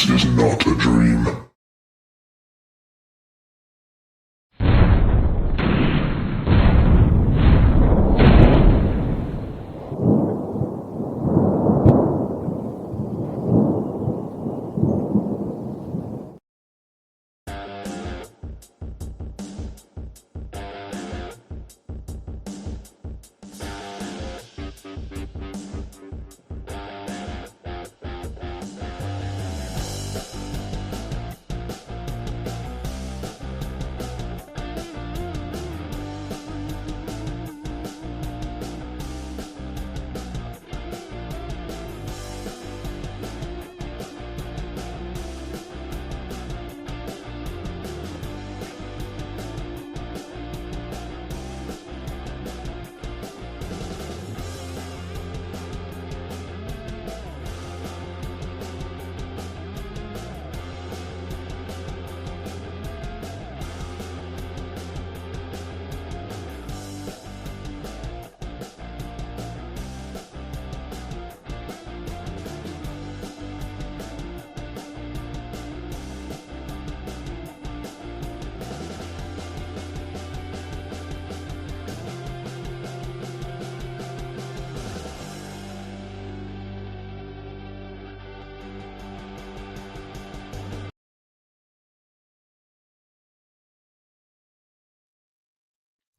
This is not a dream.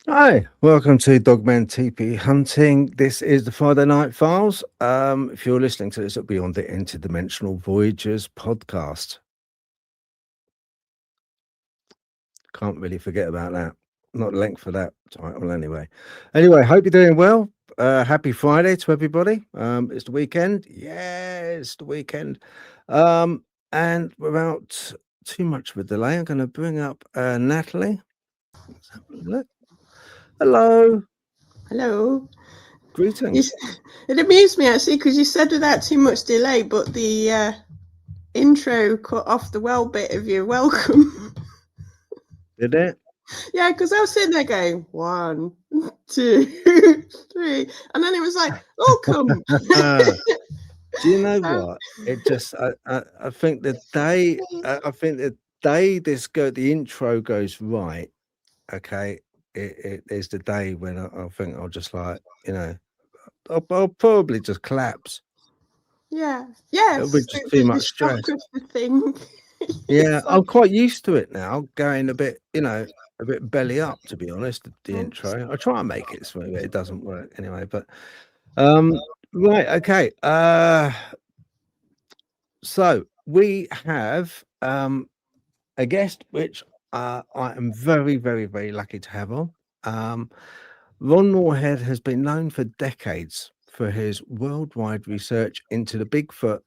Hi, welcome to Dogman TP Hunting. This is the Friday Night Files. If you're listening to this, it'll be on the Interdimensional Voyagers podcast. Can't really forget about that. Not the length of that title, anyway. Anyway, hope you're doing well. Happy Friday to everybody. It's the weekend. Yeah, it's the weekend. And without too much of a delay, I'm going to bring up Natalie. Let's have a look. Hello. Hello. Greetings. It amused me actually because you said without too much delay, but the intro cut off the well bit of your welcome. Did it? Yeah, because I was sitting there going 1, 2, 3, and then it was like, welcome. Do you know what? It just I think the day the intro goes right, okay, it is the day when I think I'll just like, I'll probably just collapse. Yes, It'll be just too much stress. The thing. Yeah, I'm quite used to it now, going a bit belly up, to be honest. The intro, I try and make it smooth, it doesn't work anyway. But right, okay. So we have a guest which I am very, very, very lucky to have on. Ron Morehead has been known for decades for his worldwide research into the Bigfoot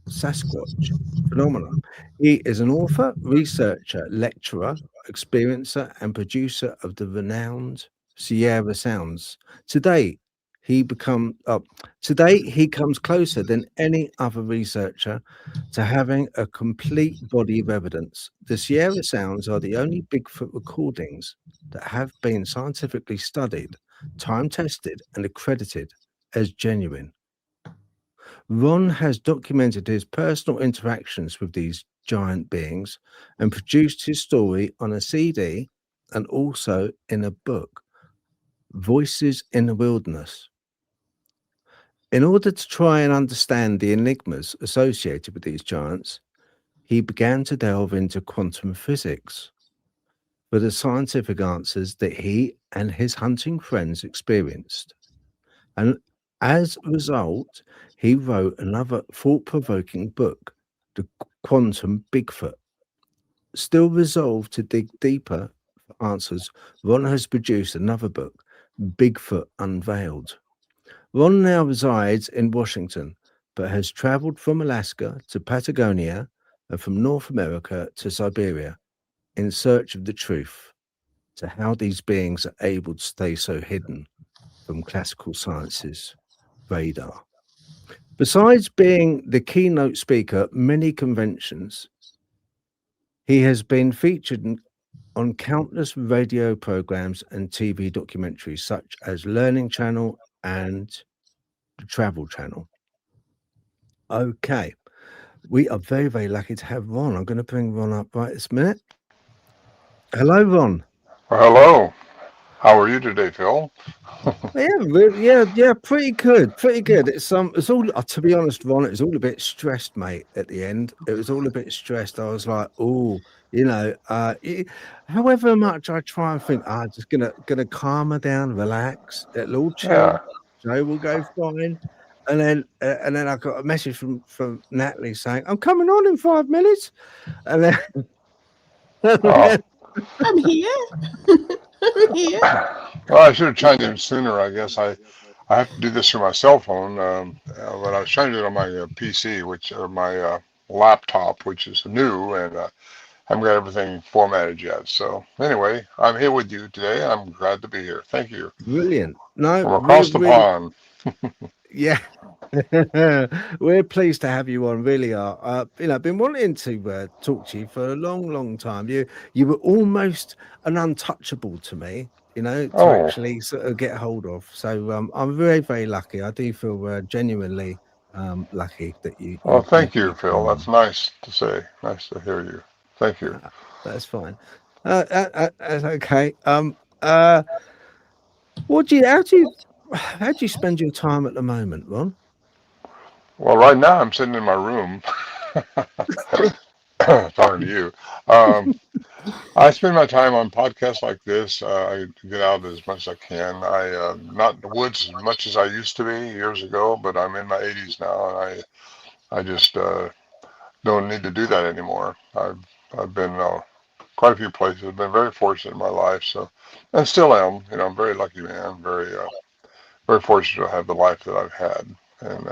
Sasquatch phenomenon. He is an author, researcher, lecturer, experiencer, and producer of the renowned Sierra Sounds. Today, he comes closer than any other researcher to having a complete body of evidence. The Sierra Sounds are the only Bigfoot recordings that have been scientifically studied, time-tested, and accredited as genuine. Ron has documented his personal interactions with these giant beings and produced his story on a CD and also in a book, Voices in the Wilderness. In order to try and understand the enigmas associated with these giants, he began to delve into quantum physics for the scientific answers that he and his hunting friends experienced. And as a result, he wrote another thought-provoking book, The Quantum Bigfoot. Still resolved to dig deeper for answers, Ron has produced another book, Bigfoot Unveiled. Ron now resides in Washington, but has traveled from Alaska to Patagonia and from North America to Siberia in search of the truth to how these beings are able to stay so hidden from classical science's radar. Besides being the keynote speaker at many conventions, he has been featured on countless radio programs and TV documentaries such as Learning Channel and the Travel Channel. Okay, we are very, very lucky to have Ron. I'm going to bring Ron up right this minute. Hello, Ron. Well, hello. How are you today, Phil? Yeah, pretty good, pretty good. It's all to be honest, Ron. It was all a bit stressed, mate. At the end, it was all a bit stressed. I was like, oh, however much I try and think, just gonna calm her down, relax. It'll all chill. Yeah. Joe will go fine. And then I got a message from Natalie saying, I'm coming on in 5 minutes. And then, Oh. I'm here. I'm here. Well, I should have chimed in sooner. I guess I have to do this through my cell phone, but I was trying to do it on my PC, or my laptop, which is new, and haven't got everything formatted yet. So anyway, I'm here with you today. I'm glad to be here. Thank you. Brilliant. No, From across the pond. Yeah. We're pleased to have you on, really are. I've been wanting to talk to you for a long, long time. You were almost an untouchable to me, to actually sort of get hold of. So I'm very, very lucky. I do feel genuinely lucky that you. Well, thank you, Phil. That's nice to say. Nice to hear you. Thank you. That's fine. That's okay. How do you spend your time at the moment, Ron? Well, right now I'm sitting in my room talking to you. I spend my time on podcasts like this. I get out as much as I can. Not in the woods as much as I used to be years ago, but I'm in my 80s now, and I just don't need to do that anymore. I've been quite a few places. I've been very fortunate in my life, and still am. I'm a very lucky man. Very fortunate to have the life that I've had, and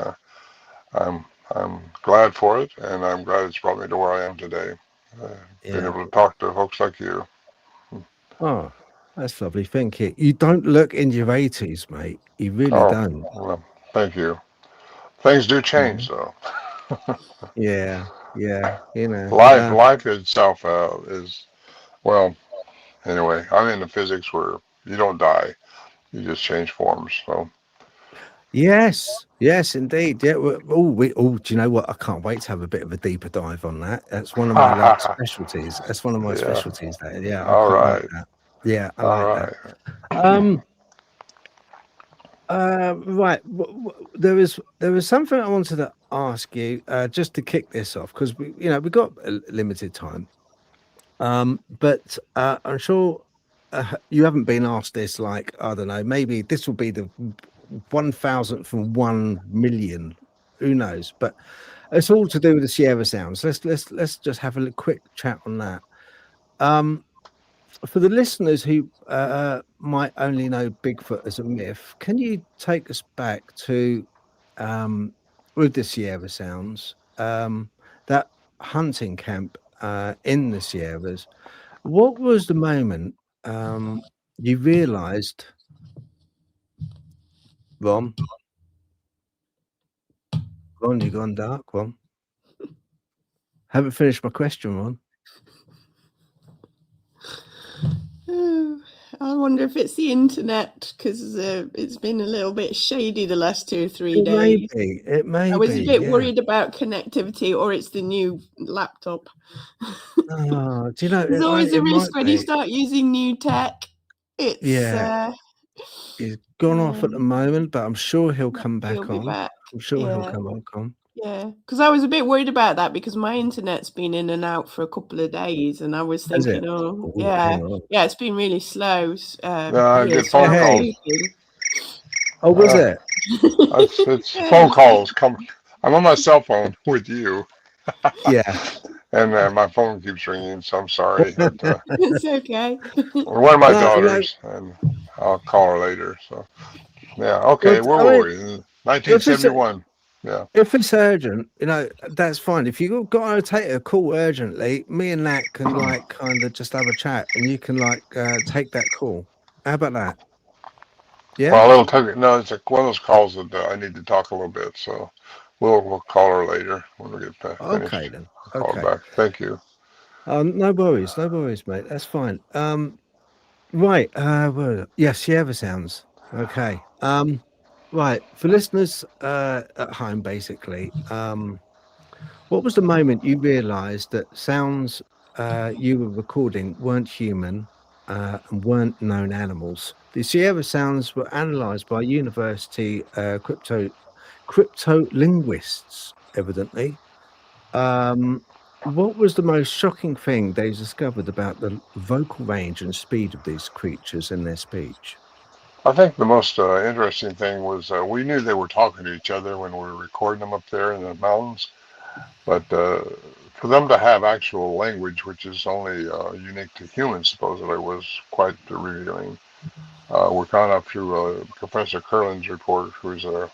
I'm glad for it, and I'm glad it's brought me to where I am today. Being able to talk to folks like you. Oh, that's lovely. Thank you. You don't look in your 80s, mate. You really don't. Well, thank you. Things do change, though. Yeah. Life itself is, well, anyway, I'm into physics where you don't die. You just change forms, so. Yes, indeed. Yeah. Do you know what? I can't wait to have a bit of a deeper dive on that. That's one of my specialties. That's one of my specialties. Yeah. All right. Like that. Yeah, I All like that. Right. There was something I wanted to ask you just to kick this off, because we got a limited time. But I'm sure you haven't been asked this. Like, I don't know. Maybe this will be the 1,000th and 1 million. Who knows? But it's all to do with the Sierra Sounds. Let's just have a quick chat on that. For the listeners who might only know Bigfoot as a myth, can you take us back to with the Sierra Sounds, that hunting camp in the Sierras? What was the moment you realized, Ron, you gone dark, Ron? Haven't finished my question, Ron. I wonder if it's the internet, because it's been a little bit shady the last 2 or 3 days. It may be. I was a bit worried about connectivity, or it's the new laptop. Do you know? There's always a risk when you start using new tech. He's gone off at the moment, but I'm sure he'll come back on. Back. I'm sure he'll come back on. Yeah, because I was a bit worried about that, because my internet's been in and out for a couple of days, and I was thinking, it's been really slow. I get phone calls. Oh, was it? It's phone calls. I'm on my cell phone with you. Yeah. And my phone keeps ringing, so I'm sorry. But, it's okay. One of my daughters, and I'll call her later. So, yeah, okay. Where were we? 1971. Yeah. If it's urgent, that's fine. If you got to take a call urgently, me and Nat can kind of just have a chat, and you can take that call. How about that? Yeah. Well, it's like one of those calls that I need to talk a little bit, so we'll call her later when we get finished. Okay then. Call her back. Thank you. No worries, mate. That's fine. Right. Sierra Sounds. Okay. Right, for listeners at home, basically, What was the moment you realized that sounds you were recording weren't human and weren't known animals? The Sierra sounds were analyzed by university crypto linguists, evidently. Um, what was the most shocking thing they discovered about the vocal range and speed of these creatures in their speech? I think the most interesting thing was we knew they were talking to each other when we were recording them up there in the mountains, but for them to have actual language, which is only unique to humans, supposedly, was quite revealing. We found out through Professor Curlin's report, who's a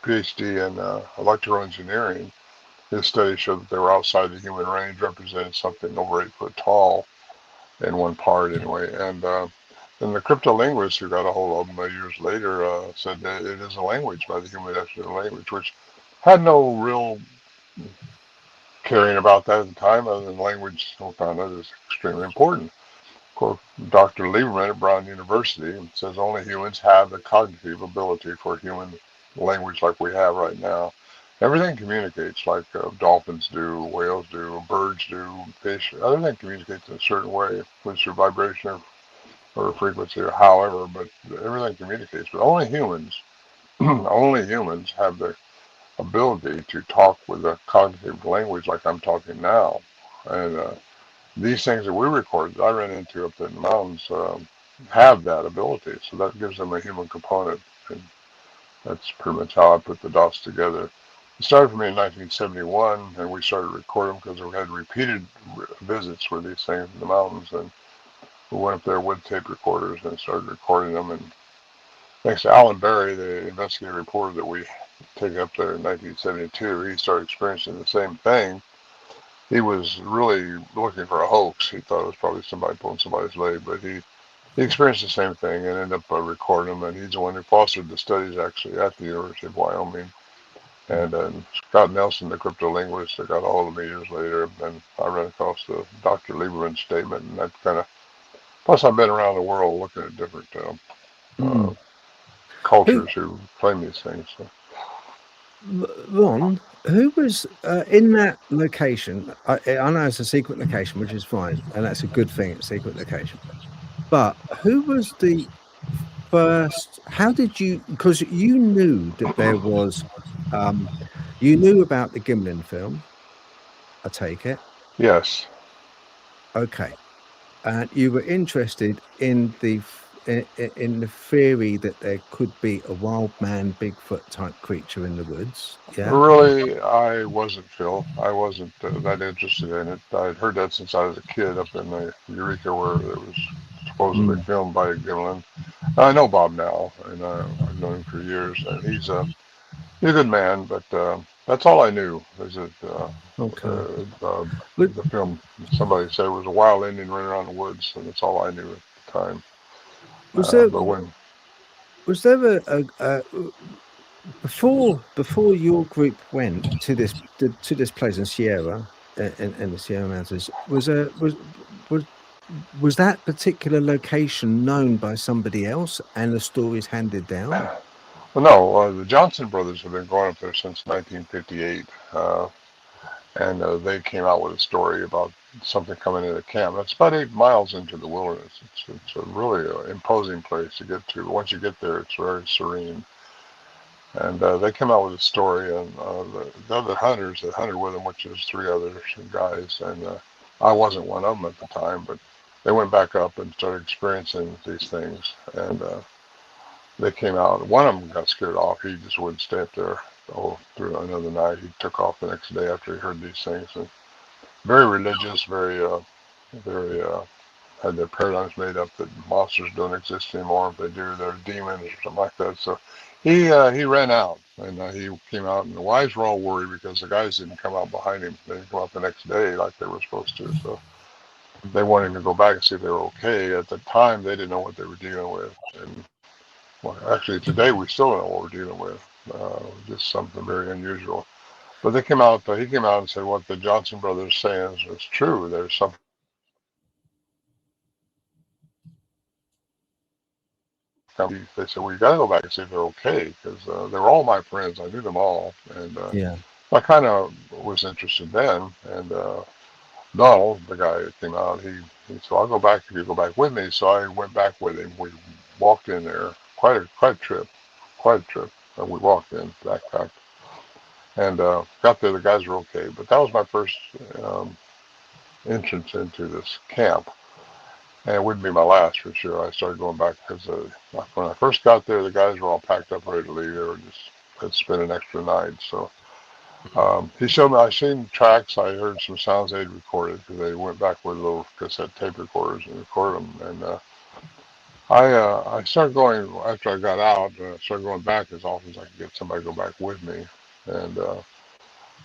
PhD in electrical engineering. His study showed that they were outside the human range, represented something over 8 foot tall in one part anyway. And then the cryptolinguist who got a hold of them years later said that it is a language by the human definition of language, which had no real caring about that at the time, other than language we found out is extremely important. Of course, Dr. Lieberman at Brown University says only humans have the cognitive ability for human language like we have right now. Everything communicates like dolphins do, whales do, birds do, fish. Everything communicates in a certain way, with your vibration or frequency or however, but everything communicates. But only humans, only humans have the ability to talk with a cognitive language like I'm talking now. And these things that we record, that I ran into up in the mountains, have that ability. So that gives them a human component. And that's pretty much how I put the dots together. It started for me in 1971, and we started recording because we had repeated visits with these things in the mountains. And we went up there with tape recorders and started recording them. And thanks to Alan Berry, the investigative reporter that we took up there in 1972, he started experiencing the same thing. He was really looking for a hoax. He thought it was probably somebody pulling somebody's leg, but he experienced the same thing and ended up recording them. And he's the one who fostered the studies actually at the University of Wyoming. And Scott Nelson, the cryptolinguist, that got a hold of me years later, and I ran across the Dr. Lieberman statement, and that kind of. Plus, I've been around the world looking at different Mm. Who, cultures who claim these things. So. Ron, who was in that location? I know it's a secret location, which is fine, and that's a good thing. It's a secret location. But who was the first? How did you? Because you knew that there was, you knew about the Gimlin film. I take it. Yes. Okay, and you were interested in in the theory that there could be a wild man, Bigfoot type creature in the woods. Yeah. Really, I wasn't, Phil. I wasn't that interested in it. I'd heard that since I was a kid up in the Eureka where it was supposedly Mm. filmed by Gimlin. I know Bob now, and I've known him for years, and he's a good man, but that's all I knew. Is that Okay. the film, somebody said it was a wild Indian running around the woods, and that's all I knew at the time. Was there But when was there a before your group went to this place in Sierra in the Sierra Mountains, was was that particular location known by somebody else and the stories handed down? well, no, the Johnson brothers have been going up there since 1958. And they came out with a story about something coming into camp. It's about 8 miles into the wilderness. It's a really imposing place to get to. Once you get there, it's very serene. And they came out with a story, and the other hunters that hunted with them, which is 3 other guys, and I wasn't one of them at the time, but they went back up and started experiencing these things. And they came out. One of them got scared off. He just wouldn't stay up there through another night. He took off the next day after he heard these things. And very religious, very had their paradigms made up that monsters don't exist anymore. If they do, they're demons or something like that. So he ran out, and he came out, and the wives were all worried because the guys didn't come out behind him. They didn't come out the next day like they were supposed to. So they wanted him to go back and see if they were okay. At the time, they didn't know what they were dealing with, and well, actually today we still don't know what we're dealing with. Just something very unusual. But they came out. He came out and said what the Johnson brothers saying is true. There's something they said, well, you got to go back and see if they're okay, because they were all my friends. I knew them all, and Yeah. I kind of was interested then. And Donald, the guy that came out, he said, I'll go back if you go back with me. So I went back with him. We walked in there, quite a trip, quite a trip. And we walked in, backpacked, and got there. The guys were okay, but that was my first um, entrance into this camp. And it wouldn't be my last for sure. I started going back because when I first got there, the guys were all packed up, ready to leave. They were just had spent an extra night. So he showed me. I seen tracks. I heard some sounds they'd recorded because they went back with little cassette tape recorders and recorded them. And I started going after I got out. Started going back as often as I could get somebody to go back with me. And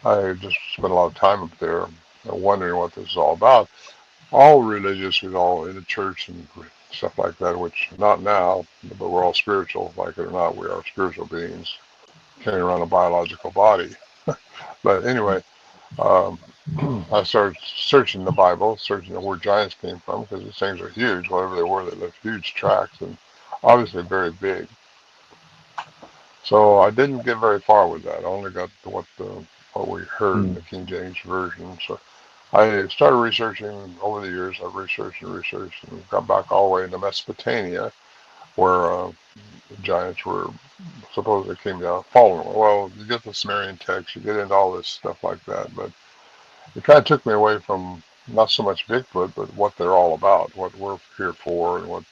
I just spent a lot of time up there, wondering what this is all about. All religious is all in the church and stuff like that, which not now, but we're all spiritual, like it or not, we are spiritual beings carrying around a biological body. But anyway, um, I started searching the Bible, searching where giants came from, because these things are huge. Whatever they were, they left huge tracks and obviously very big. So I didn't get very far with that. I only got to what we heard in the King James version. So I started researching over the years. I researched and researched and got back all the way into Mesopotamia, where the giants were supposedly came down, fallen. Well, you get the Sumerian text, you get into all this stuff like that, but it kind of took me away from not so much Bigfoot, but what they're all about, what we're here for, and what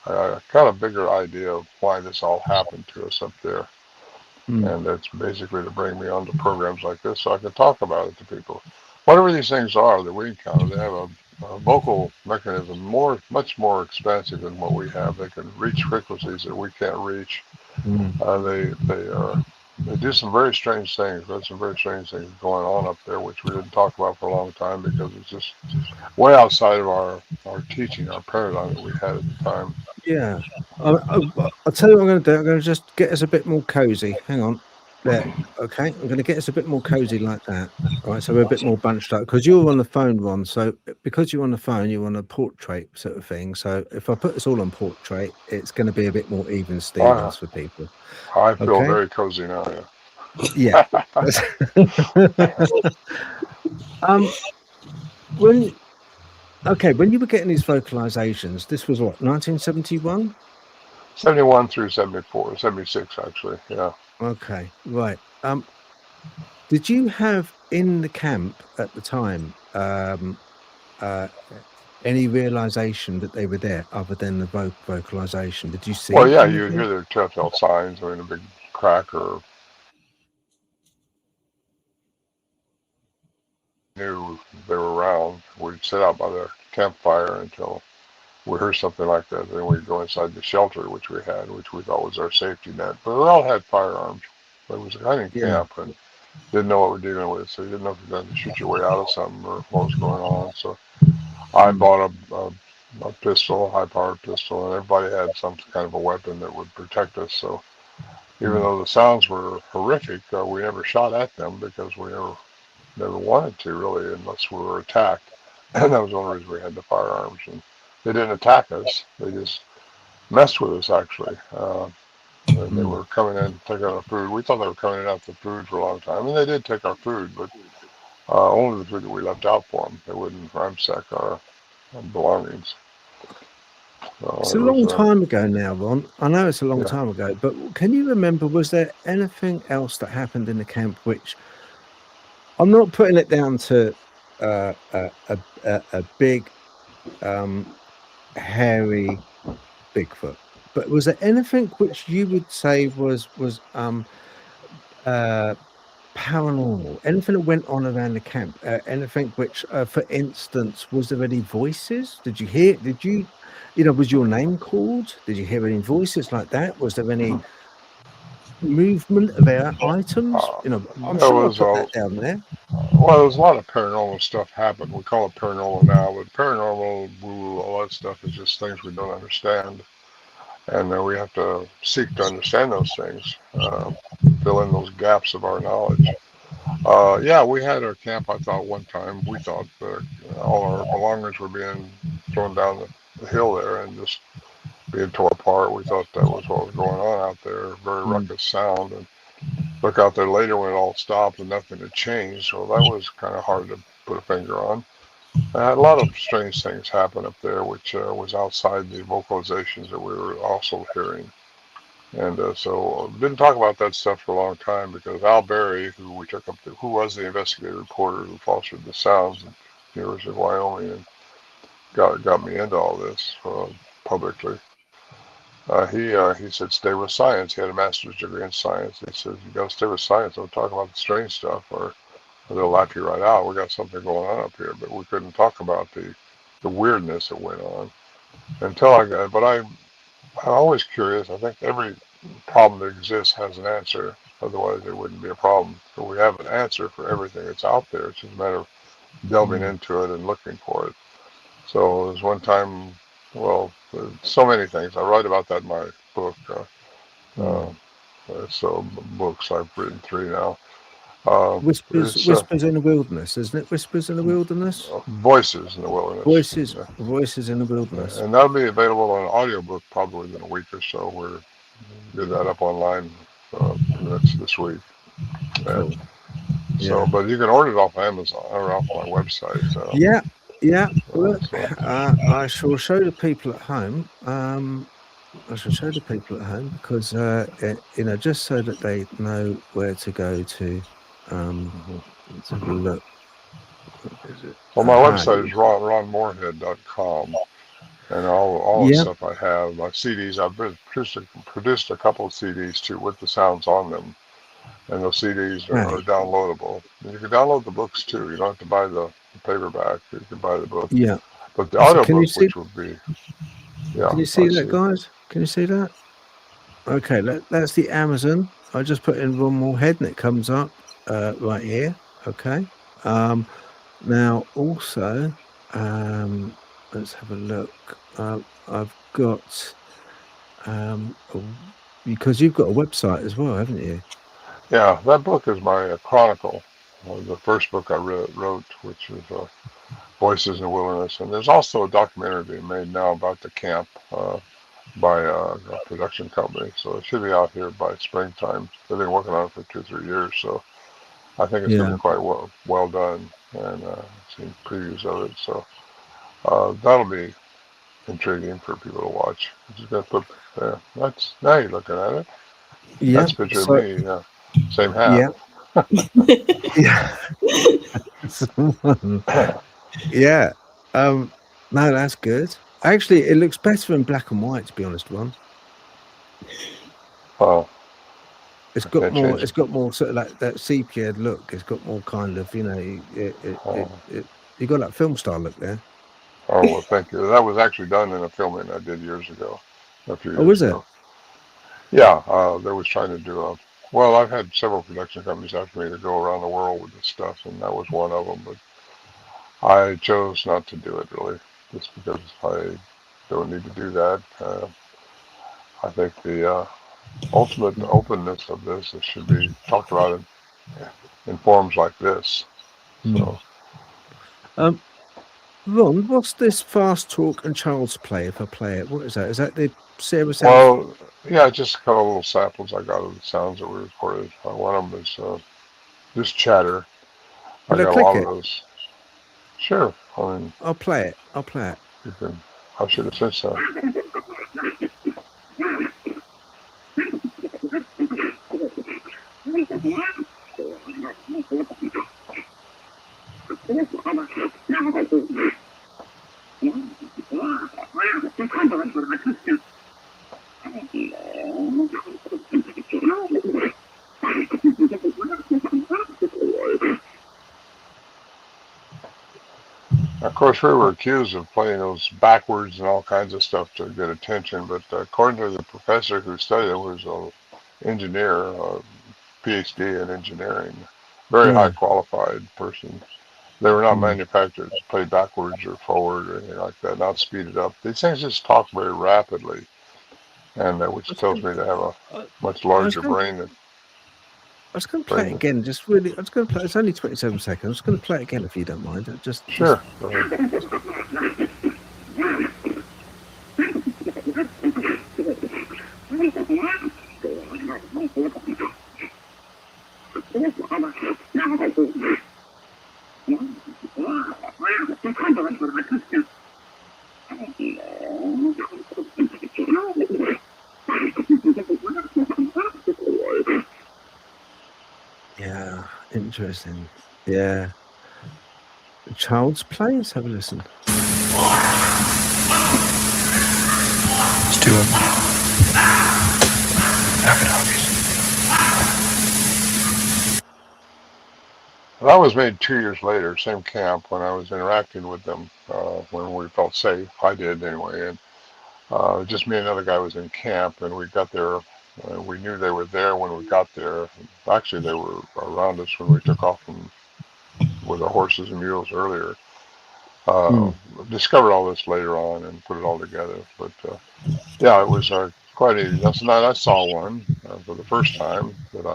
I got a bigger idea of why this all happened to us up there. And that's basically to bring me onto programs like this so I can talk about it to people. Whatever these things are that we encounter, they have a vocal mechanism much more expansive than what we have. They can reach frequencies that we can't reach. They do some very strange things. There's some very strange things going on up there, which we didn't talk about for a long time because it's just way outside of our teaching, our paradigm that we had at the time. Yeah. I'll tell you what I'm going to do. I'm going to just get us a bit more cozy. Hang on. There. Okay. I'm going to get us a bit more cozy like that. All right. So we're a bit more bunched up because you're on the phone, Ron. So because you're on the phone, you're on a portrait sort of thing. So if I put us all on portrait, it's going to be a bit more even Stevens for people. I feel very cozy now. Yeah. When you were getting these vocalizations, this was what, 1971? 71 through 74, 76 actually. Yeah. Okay, right. Did you have in the camp at the time any realization that they were there other than the vocalization? Did you see? Well, yeah, you hear their telltale signs. I mean, a big crack or knew they were around. We'd sit out by the campfire until we heard something like that. Then we'd go inside the shelter, which we had, which we thought was our safety net. But we all had firearms. It was a hunting camp and didn't know what we're dealing with. So you didn't know if you were going to shoot your way out of something or what was going on. So I bought a pistol, a high-powered pistol, and everybody had some kind of a weapon that would protect us. So even though the sounds were horrific, we never shot at them because we never wanted to really unless we were attacked. And that was the only reason we had the firearms. And they didn't attack us. They just messed with us, actually. And they were coming in, taking our food. We thought they were coming in after food for a long time. And they did take our food, but only the food that we left out for them. They wouldn't ransack our belongings. So it's a long time ago now, Ron. I know it's a long time ago, but can you remember, was there anything else that happened in the camp which, I'm not putting it down to a big, hairy Bigfoot, but was there anything which you would say was paranormal? Anything that went on around the camp? Anything which, for instance, was there any voices? Did you hear? Did you know, was your name called? Did you hear any voices like that? Was there any movement of our items? You know, I'm sure I put that down there. Well, there's a lot of paranormal stuff happened. We call it paranormal now, but paranormal, woo, all that stuff is just things we don't understand. And we have to seek to understand those things, fill in those gaps of our knowledge. Yeah, we had our camp, I thought one time, we thought all our belongings were being thrown down the hill there and just being torn apart. We thought that was what was going on out there. Very ruckus sound. And look out there later when it all stopped and nothing had changed. So that was kind of hard to put a finger on. A lot of strange things happened up there, which was outside the vocalizations that we were also hearing. And so didn't talk about that stuff for a long time because Al Berry, who we took up to, who was the investigative reporter who fostered the sounds at the University of Wyoming and got me into all this publicly. He said, stay with science. He had a master's degree in science. He says, you got to stay with science. Don't talk about the strange stuff or they'll laugh you right out. We got something going on up here, but we couldn't talk about the weirdness that went on until I got. But I'm always curious. I think every problem that exists has an answer. Otherwise, it wouldn't be a problem. So we have an answer for everything that's out there. It's just a matter of delving into it and looking for it. So there's one time, well, so many things. I write about that in my book. So books, I've written 3 now. Whispers in the Wilderness, isn't it? Whispers in the Wilderness? Voices in the Wilderness. Voices in the Wilderness. And that'll be available on audiobook probably in a week or so. We're get that up online this week. Cool. So, but you can order it off Amazon or off my website. Yeah. Look, I shall show the people at home. Because just so that they know where to go to. Let's have a look. Well, my website is ronmorehead.com, and all the stuff I have, my CDs. I've produced a couple of CDs too with the sounds on them, and those CDs are downloadable. And you can download the books too. You don't have to buy the paperback. You can buy the book. Yeah. But the audiobook, which would be. Yeah. Can you see that, guys? Can you see that? Okay, that's the Amazon. I just put in Ron Morehead and it comes up right here. Okay. Now also, let's have a look. I've got because you've got a website as well, haven't you? Yeah, that book is my chronicle. The first book I wrote, which is Voices in the Wilderness, and there's also a documentary being made now about the camp by a production company. So it should be out here by springtime. They've been working on it for 2-3 years, so I think it's going to be quite well done, and seen previews of it. So that'll be intriguing for people to watch. Just got to put there. That's now you're looking at it. Yeah, that's a picture of me. Yeah, same hat. Yeah. No, that's good. Actually, it looks better in black and white, to be honest, Ron. Oh. It's got more. It's got more sort of like that sepia look. It's got more kind of, you got that film style look there. Oh well, thank you. That was actually done in a filming I did years ago. A few years was ago. It? Yeah, they was trying to do well, I've had several production companies after me to go around the world with this stuff, and that was one of them. But I chose not to do it really, just because I don't need to do that. I think the ultimate openness of this should be talked about in forms like this. So, Ron, what's this Fast Talk and Child's Play? If I play it, what is that? Is that the Sarah? Well, yeah, just a couple of little samples I got of the sounds that were recorded. One of them is just chatter. I got a lot of those. Sure. I mean, I'll play it. You can. I should have said so. Of course, we were accused of playing those backwards and all kinds of stuff to get attention, but according to the professor who studied it, was an engineer, a PhD in engineering, very high qualified person. They were not manufactured to play backwards or forward or anything like that, not speeded up. These things just talk very rapidly, and which tells me to have a much larger brain than. I was going to play it again. Just really, I was going to play. It's only 27 seconds. I was going to play it again if you don't mind. Sure. Yeah, interesting. Yeah. Child's Play. Let's have a listen. Let's do it. That was made 2 years later, same camp, when I was interacting with them, when we felt safe. I did anyway. And just me and another guy was in camp, and we got there. We knew they were there when we got there. Actually, they were around us when we took off with the horses and mules earlier. Discovered all this later on and put it all together. But yeah, it was quite easy. That's not. I saw one for the first time but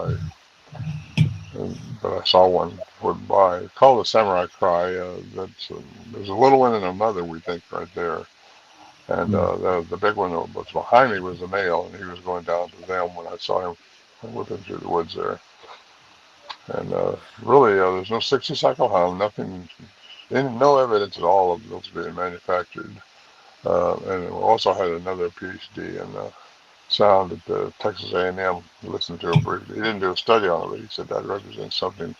I saw one went by. Called the Samurai Cry. There's a little one and a mother, we think, right there. And the big one that was behind me was the male, and he was going down to them when I saw him whipping through the woods there. And really, there's no 60-cycle hound, nothing, no evidence at all of those being manufactured. And we also had another PhD in sound at Texas A&M. Listened to him briefly. He didn't do a study on it, but he said that represents something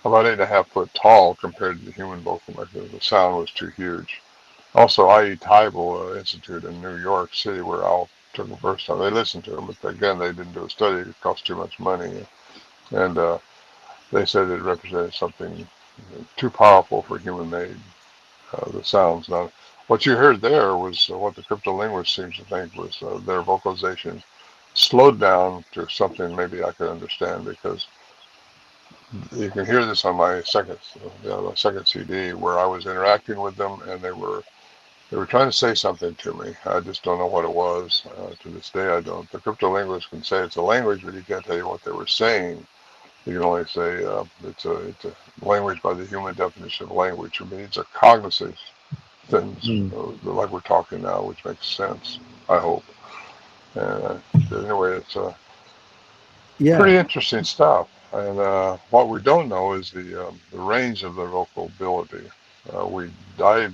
about 8.5 foot tall compared to the human vocal mechanism. The sound was too huge. Also, I.E. Tybal Institute in New York City, where Al took the first time. They listened to him, but again, they didn't do a study. It cost too much money. And they said it represented something too powerful for human-made, the sounds. Now, what you heard there was what the cryptolinguist seems to think was their vocalization slowed down to something maybe I could understand, because you can hear this on my second CD, where I was interacting with them, and they were trying to say something to me. I just don't know what it was. To this day, I don't. The cryptolinguist can say it's a language, but he can't tell you what they were saying. You can only say it's a language by the human definition of language. It means a cognitive things like we're talking now, which makes sense, I hope. And anyway, it's pretty interesting stuff. And what we don't know is the range of their vocal ability. I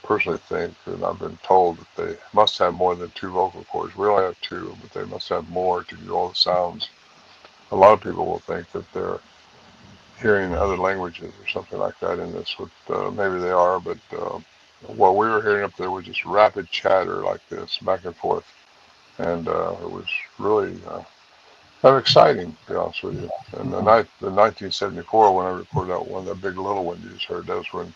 personally think, and I've been told, that they must have more than 2 vocal cords. We only have 2, but they must have more to do all the sounds. A lot of people will think that they're hearing other languages or something like that in this. Maybe they are, but what we were hearing up there was just rapid chatter like this, back and forth. And it was really kind of exciting, to be honest with you. And the 1974, when I recorded that one, that big little one you just heard, that was when,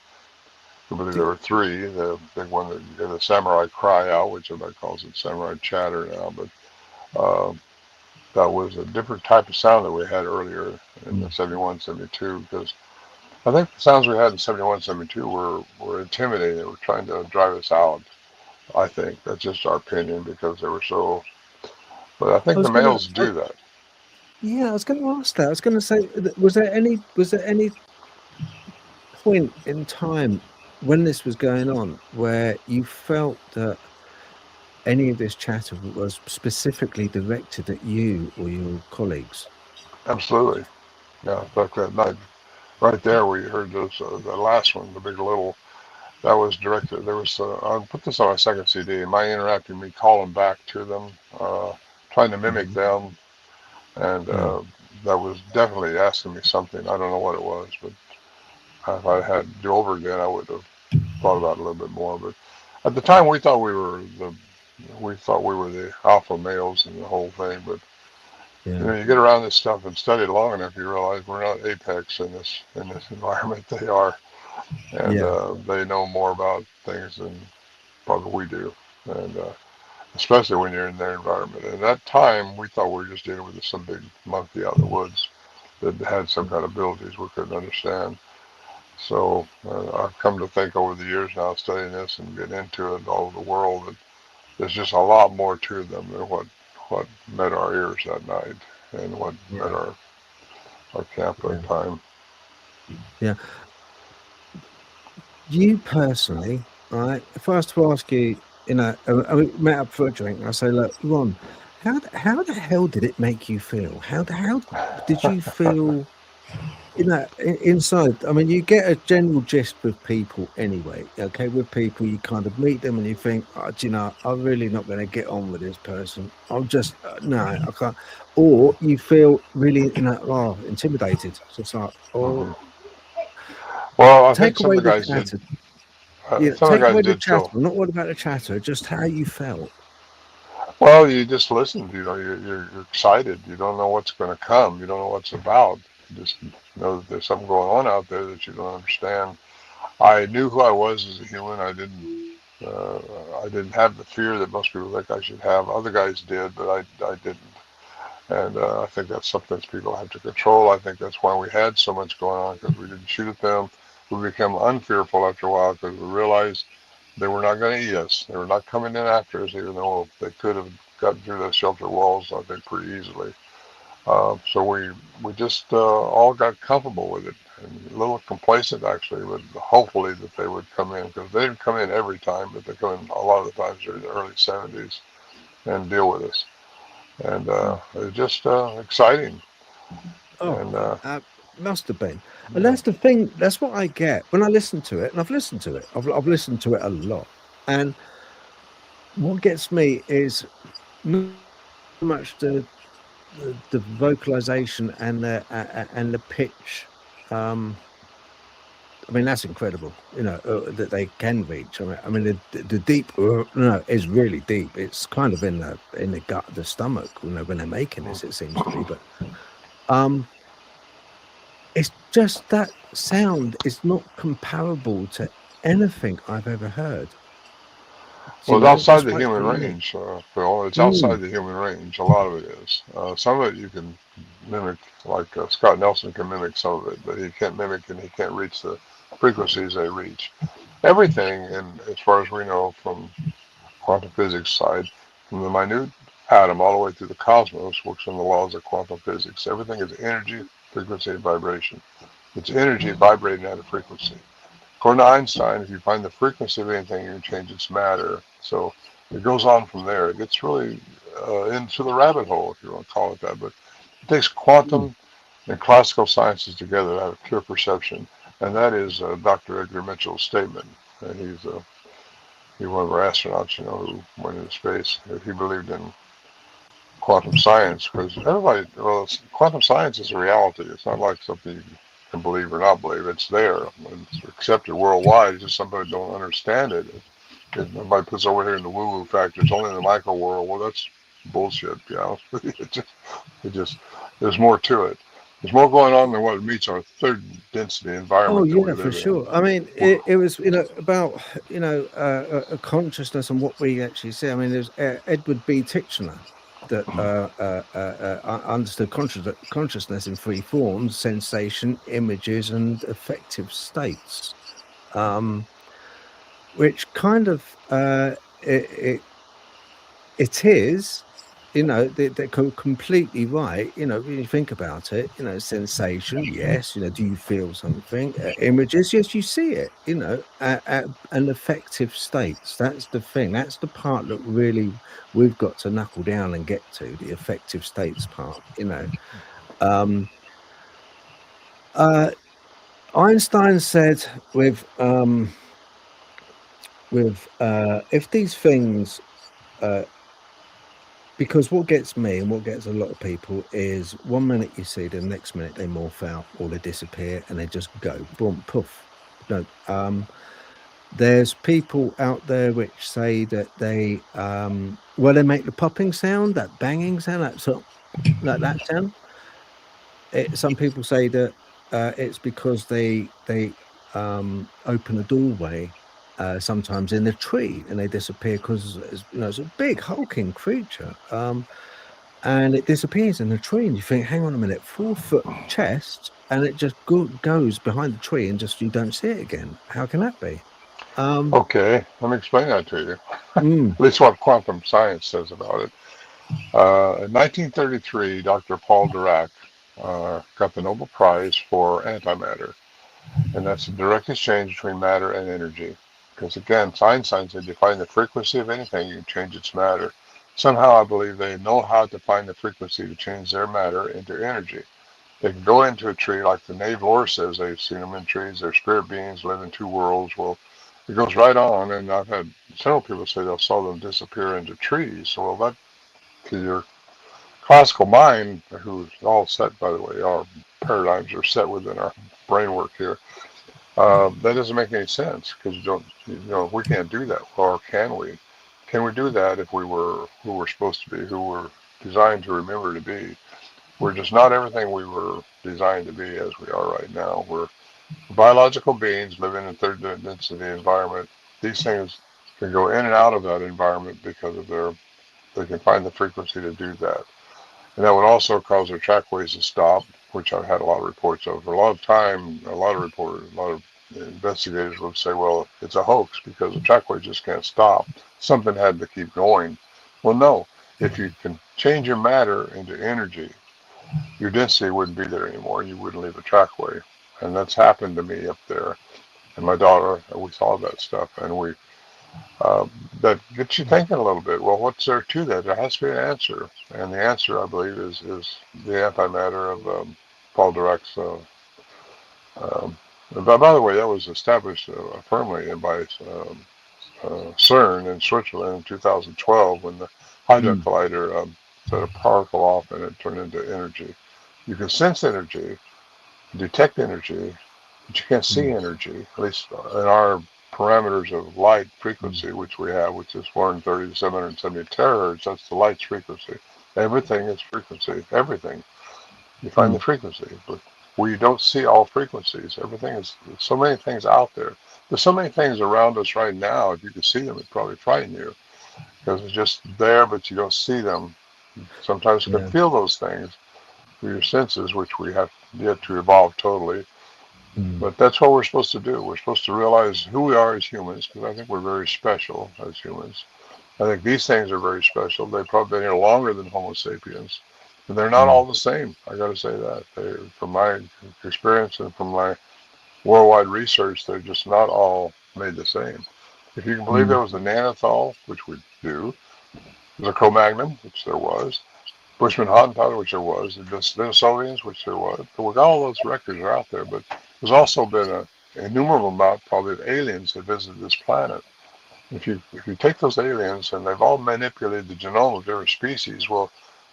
I believe there were 3. The big one, the Samurai Cry Out, which everybody calls it Samurai Chatter now, but that was a different type of sound that we had earlier in the 71, 72, because I think the sounds we had in 71, 72 were intimidating. They were trying to drive us out, I think. That's just our opinion, because they were so, but I think the males do that. Yeah, I was going to ask that. I was going to say, was there any point in time when this was going on where you felt that any of this chatter was specifically directed at you or your colleagues? Absolutely. Yeah, in fact, that night, right there, we heard those, the last one, the big little, that was directed. There was, I'll put this on my second CD, my interacting, me calling back to them, trying to mimic them, and that was definitely asking me something. I don't know what it was, but if I had to do over again, I would have thought about it a little bit more. But at the time, we thought we were the alpha males in the whole thing. But you know, you get around this stuff and study it long enough, you realize we're not apex in this environment. They are, and they know more about things than probably we do, and especially when you're in their environment. And at that time, we thought we were just dealing with some big monkey out in the woods that had some kind of abilities we couldn't understand. So I've come to think over the years now, studying this and getting into it all over the world, that there's just a lot more to them than what met our ears that night and what met our camp at the time. Yeah. You personally, right? If I was to ask you, you know, I met up for a drink, I say, look, Ron, how the hell did it make you feel? How did you feel? Inside. I mean, you get a general gist with people anyway. Okay, with people, you kind of meet them and you think, oh, do you know, I'm really not going to get on with this person. I'm just no, I can't. Or you feel really, intimidated. It's just like, oh, Well, I think take some away of the the guys did. chatter. Some of Take the guys away the did chatter. feel. I'm not worried about the chatter. Just how you felt. Well, you just listened. You're excited. You don't know what's going to come. You don't know what's about. You just know that there's something going on out there that you don't understand. I knew who I was as a human. Uh, I didn't have the fear that most people think I should have. Other guys did, but I didn't. And I think that's something that people have to control. I think that's why we had so much going on, because we didn't shoot at them. We became unfearful after a while because we realized they were not going to eat us. They were not coming in after us, even though they could have gotten through those shelter walls, I think, pretty easily. So we just all got comfortable with it, and a little complacent actually, but hopefully that they would come in, because they didn't come in every time, but they come in a lot of the times during the early 70s and deal with us. And it's just exciting. Oh, And must have been. And that's the thing. That's what I get when I listen to it. And I've listened to it. I've listened to it a lot. And what gets me is not much the vocalization and the pitch. I mean, that's incredible. That they can reach. I mean, the deep. Is really deep. It's kind of in the gut, the stomach. When they're making this, it seems to be. But it's just that sound is not comparable to anything I've ever heard. well, it's outside That's the why it's human unique. range, Phil. It's outside the human range. A lot of it is. Some of it you can mimic, like Scott Nelson can mimic some of it, but he can't mimic and he can't reach the frequencies they reach. Everything, and as far as we know from quantum physics side, from the minute atom all the way through the cosmos, works on the laws of quantum physics. Everything is energy, frequency, and vibration. It's energy vibrating at a frequency. According to Einstein, if you find the frequency of anything, you can change its matter. So it goes on from there. It gets really into the rabbit hole, if you want to call it that. But it takes quantum and classical sciences together to have a clear perception. And that is Dr. Edgar Mitchell's statement. And he's one of our astronauts, who went into space. He believed in quantum science, because quantum science is a reality. It's not like something you can believe or not believe. It's there. It's accepted worldwide. It's just somebody don't understand it. Everybody puts over here in the woo-woo factor. It's only in the micro world. Well, that's bullshit. It just there's more to it. There's more going on than what meets our third density Oh environment that we yeah, for live in. sure. I mean, it was about a consciousness and what we actually see. I mean, there's Edward B. Titchener that understood consciousness in three forms: sensation, images, and affective states. Which kind of it is, they're completely right. When you think about it, sensation, yes. Do you feel something? Images, yes, you see it. And affective states. That's the thing. That's the part that really we've got to knuckle down and get to, the affective states part. Einstein said if these things, because what gets me and what gets a lot of people is 1 minute you see them, next minute they morph out or they disappear and they just go boom, poof. No, there's people out there which say that they they make the popping sound, that banging sound, like that sound. Some people say that it's because they open a doorway sometimes in the tree and they disappear because it's a big hulking creature, and it disappears in the tree and you think, hang on a minute, 4-foot chest, and it just goes behind the tree and just you don't see it again. How can that be? Okay, let me explain that to you. Mm, At least what quantum science says about it. In 1933, Dr. Paul Dirac got the Nobel Prize for antimatter, and that's the direct exchange between matter and energy. Because again, Einstein said you find the frequency of anything, you can change its matter. Somehow I believe they know how to find the frequency to change their matter into energy. They can go into a tree, like the naval lore says they've seen them in trees. They're spirit beings, live in two worlds. Well, it goes right on, and I've had several people say they saw them disappear into trees. So, well, that, to your classical mind, who's all set, by the way, our paradigms are set within our brain work here. That doesn't make any sense because we can't do that, or can we? Can we do that if we were who we're supposed to be, who we're designed to remember to be? We're just not everything we were designed to be as we are right now. We're biological beings living in third density environment. These things can go in and out of that environment because of they can find the frequency to do that. And that would also cause their trackways to stop, which I've had a lot of reports of. For a lot of time, a lot of investigators would say, well, it's a hoax because the trackway just can't stop. Something had to keep going. Well, no. If you can change your matter into energy, your density wouldn't be there anymore. You wouldn't leave a trackway. And that's happened to me up there. And my daughter, we saw that stuff. And that gets you thinking a little bit. Well, what's there to that? There has to be an answer. And the answer, I believe, is the antimatter of Paul Dirac's. By the way, that was established firmly by CERN in Switzerland in 2012 when the Hadron Collider set a particle off and it turned into energy. You can sense energy, detect energy, but you can't see energy, at least in our parameters of light frequency, which we have, which is 430 to 770 terahertz. That's the light's frequency. Everything is frequency. Everything. You find the frequency, but we don't see all frequencies. Everything is, so many things out there. There's so many things around us right now. If you could see them, it'd probably frighten you because it's just there, but you don't see them. Sometimes you can feel those things through your senses, which we have yet to evolve totally. But that's what we're supposed to do. We're supposed to realize who we are as humans, because I think we're very special as humans. I think these things are very special. They've probably been here longer than Homo sapiens. And they're not all the same. I got to say that. From my experience and from my worldwide research, they're just not all made the same. If you can believe there was a Neanderthal, which we do, there's a Cro-Magnon, which there was, Bushman Hottentot, which there was, the Denisovans, which there was. But all those records are out there. But there's also been an innumerable amount, probably, of aliens that visited this planet. If you take those aliens and they've all manipulated the genome of different species, well,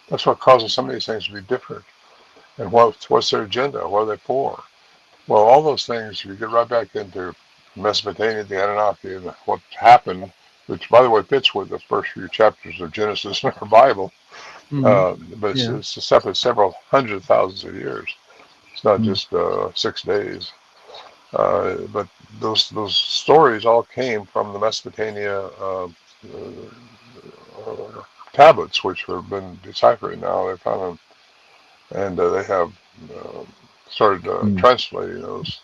that's what causes some of these things to be different. And what's their agenda? What are they for? Well, all those things, if you get right back into Mesopotamia, the Anunnaki, and what happened, which, by the way, fits with the first few chapters of Genesis in our Bible, but it's several hundred thousands of years. It's not just 6 days. But those stories all came from the Mesopotamia tablets, which have been deciphered now. They found them, and they have started translating those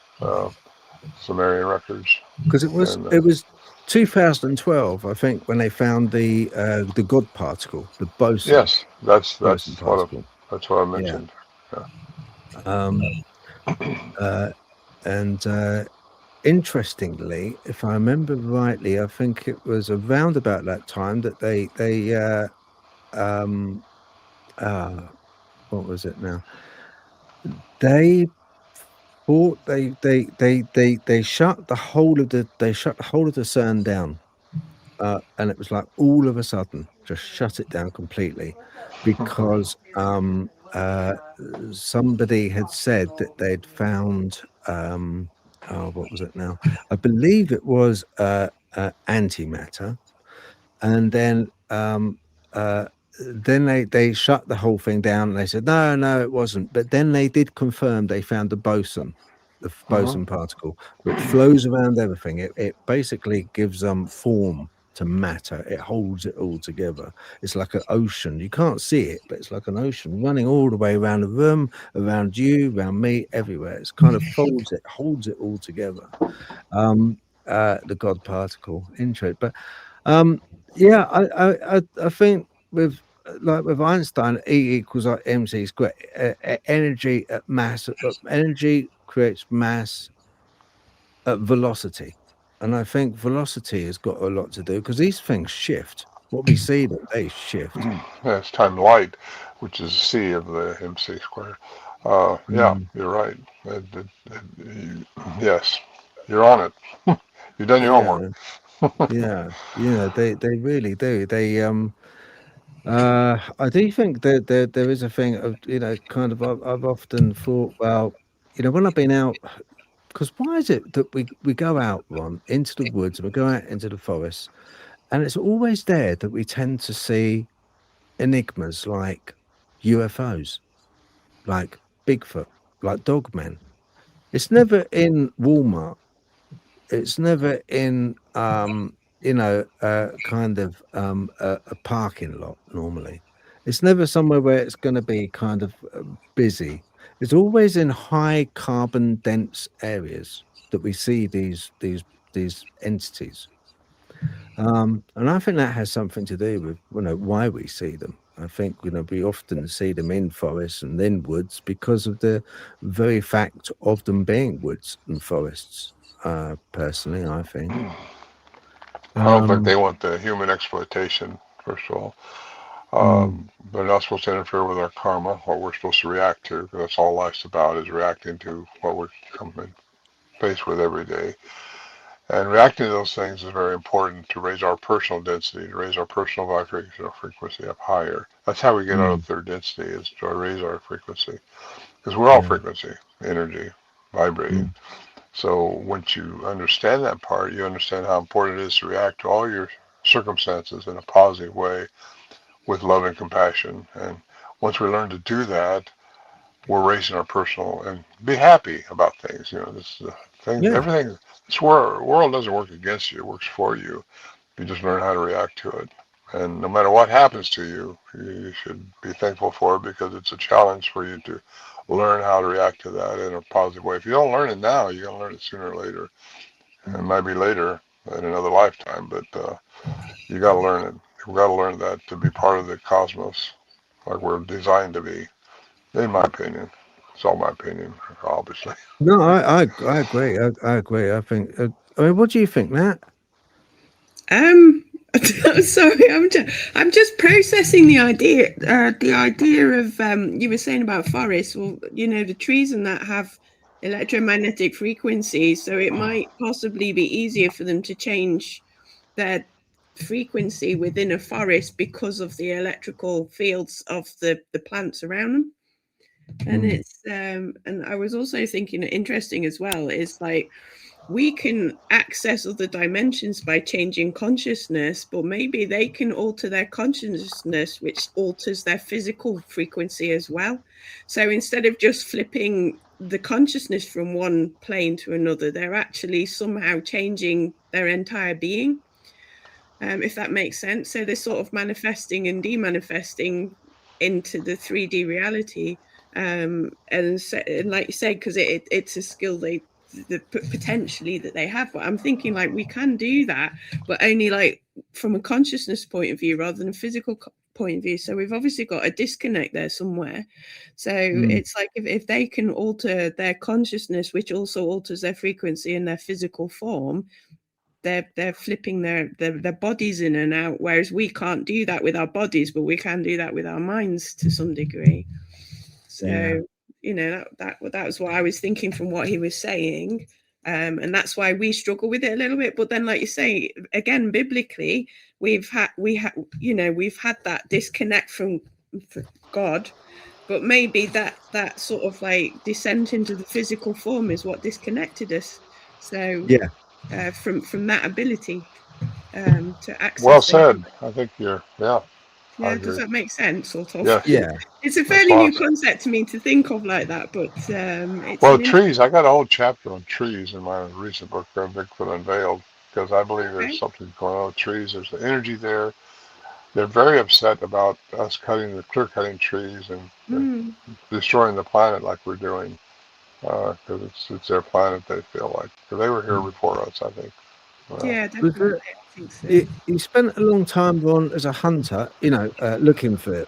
Sumerian records. Because it was 2012, I think, when they found the God particle, the boson. Yes, that's what I mentioned. And interestingly, if I remember rightly, I think it was around about that time that they what was it now? They thought they shut the whole of the CERN down, and it was like all of a sudden just shut it down completely because somebody had said that they'd found what was it now? I believe it was antimatter, and then they shut the whole thing down and they said no it wasn't, but then they did confirm they found the boson particle, which flows around everything. It basically gives form to matter. It holds it all together. It's like an ocean. You can't see it, but it's like an ocean running all the way around the room, around you, around me, everywhere. It's kind of holds it all together. The God particle intro. But yeah, I think with Einstein, E equals mc squared. Energy at mass. Energy creates mass at velocity, and I think velocity has got a lot to do because these things shift. what we see them, they shift. Yeah, it's time light, which is C of the MC squared. Yeah, you're right. Yes, you're on it. You've done your homework. Yeah, they really do. I do think that there is a thing of, kind of, I've often thought, well, when I've been out, because why is it that we go out, Ron, into the woods, and we go out into the forest, and it's always there that we tend to see enigmas like UFOs, like Bigfoot, like Dogman. It's never in Walmart. It's never in kind of a parking lot normally. It's never somewhere where it's going to be kind of busy. It's always in high carbon dense areas that we see these entities. And I think that has something to do with why we see them. I think we often see them in forests and in woods because of the very fact of them being woods and forests. Personally, I think. I don't think they want the human exploitation, first of all. They're not supposed to interfere with our karma, what we're supposed to react to, because that's all life's about, is reacting to what we're coming faced with every day. And reacting to those things is very important to raise our personal density, to raise our personal vibrational frequency up higher. That's how we get out of third density, is to raise our frequency. Because we're all frequency, energy, vibrating. So once you understand that part, you understand how important it is to react to all your circumstances in a positive way with love and compassion. And once we learn to do that, we're raising our personal and be happy about things. This is the thing. Everything. This world doesn't work against you; it works for you. You just learn how to react to it. And no matter what happens to you, you should be thankful for it, because it's a challenge for you to learn how to react to that in a positive way. If you don't learn it now, you're going to learn it sooner or later. It might be later in another lifetime, but you got to learn it. You've got to learn that to be part of the cosmos, like we're designed to be, in my opinion. It's all my opinion, obviously. No, I agree. I agree. I think. I mean, what do you think, Nat? Sorry, I'm just processing the idea. The idea of you were saying about forests. Well, the trees and that have electromagnetic frequencies, so it might possibly be easier for them to change their frequency within a forest because of the electrical fields of the plants around them. And it's and I was also thinking, interesting as well, is like we can access other dimensions by changing consciousness, but maybe they can alter their consciousness, which alters their physical frequency as well. So instead of just flipping the consciousness from one plane to another, they're actually somehow changing their entire being, if that makes sense. So they're sort of manifesting and demanifesting into the 3D reality. And like you said, because it's a skill potentially that they have, but I'm thinking like we can do that, but only like from a consciousness point of view rather than a physical point of view. So we've obviously got a disconnect there somewhere. So it's like if they can alter their consciousness, which also alters their frequency and their physical form, they're flipping their bodies in and out, whereas we can't do that with our bodies, but we can do that with our minds to some degree. So that was what I was thinking from what he was saying, and that's why we struggle with it a little bit. But then, like you say, again, biblically, we've had that disconnect from God, but maybe that sort of like descent into the physical form is what disconnected us. So from that ability to access. Well said. I think you're Yeah, does that make sense? Sort of. Yeah. It's a fairly new concept to me to think of like that, but it's trees. I got a whole chapter on trees in my recent book, Bigfoot Unveiled, because I believe there's something going on with trees. There's the energy there. They're very upset about us clear-cutting trees and destroying the planet like we're doing, because it's their planet, they feel like. Because they were here before us, I think. Yeah, definitely. You spent a long time on as a hunter, looking for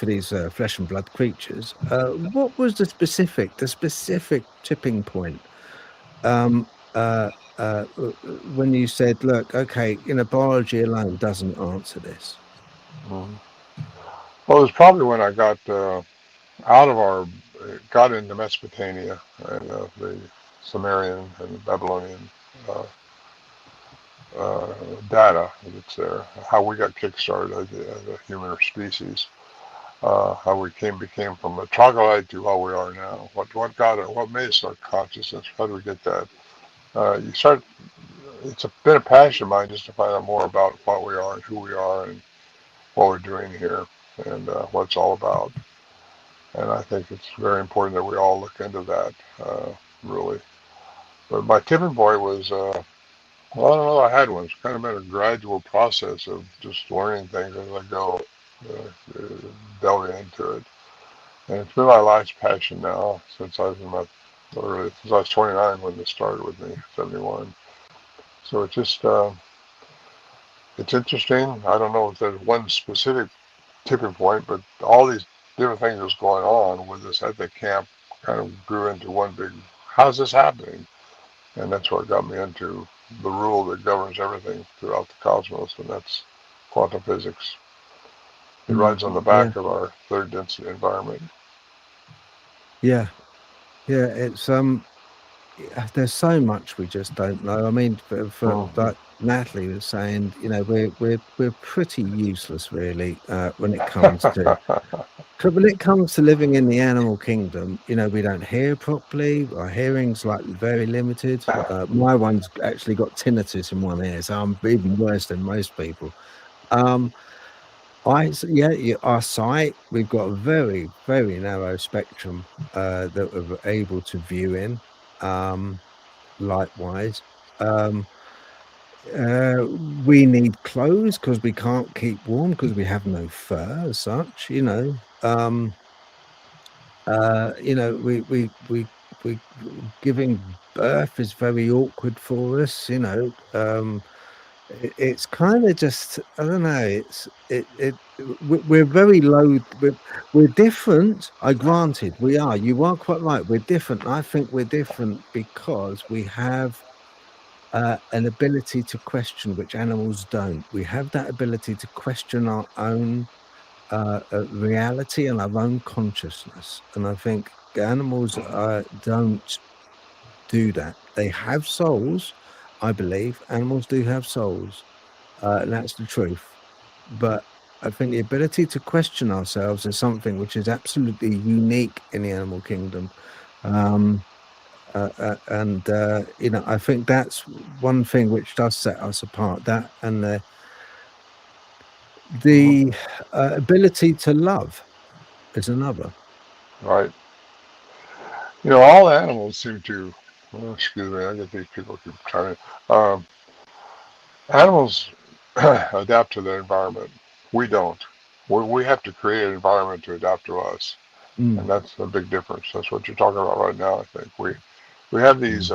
these flesh and blood creatures. What was the specific tipping point when you said, "Look, okay, biology alone doesn't answer this. Mhm. Well, it was probably when I got out of our, got into Mesopotamia and the Sumerian and Babylonian uh, uh, data that's there, how we got kickstarted as a human species, how we became from a troglodyte to how we are now. What got it? What made us our consciousness? How do we get that? You start. Been a passion of mine just to find out more about what we are and who we are and what we're doing here and what it's all about. And I think it's very important that we all look into that, really. But my tipping point was, well, I don't know, I had one. It's kind of been a gradual process of just learning things as I go, delving into it. And it's been my life's passion now since I was since I was 29 when this started with me, 71. So it's just, it's interesting. I don't know if there's one specific tipping point, but all these different things that's going on with this ethnic camp kind of grew into one big, how's this happening? And that's what got me into the rule that governs everything throughout the cosmos, and that's quantum physics. It rides on the Yeah, back of our third density environment. yeah, yeah. It's there's so much we just don't know. I mean, for Mhm. like Natalie was saying, you know, we're pretty useless really when it comes to living in the animal kingdom. You know, we don't hear properly. Our hearing's like very limited. My one's actually got tinnitus in one ear, so I'm even worse than most people. Um, our sight, we've got a very, very narrow spectrum that we're able to view in. Likewise, um, we need clothes because we can't keep warm because we have no fur as such. We giving birth is very awkward for us. It's kind of just, I don't know. We're very low. We're different. Granted, we are. You are quite right. We're different. I think we're different because we have an ability to question, which animals don't. We have that ability to question our own reality and our own consciousness. And I think animals don't do that. They have souls, I believe. Animals do have souls, and that's the truth. But I think the ability to question ourselves is something which is absolutely unique in the animal kingdom. I think that's one thing which does set us apart. That and the ability to love is another. Right. All animals seem to, oh, excuse me, I get these people keep trying to, animals adapt to their environment. We don't. We have to create an environment to adapt to us. And that's a big difference. That's what you're talking about right now, I think. We have these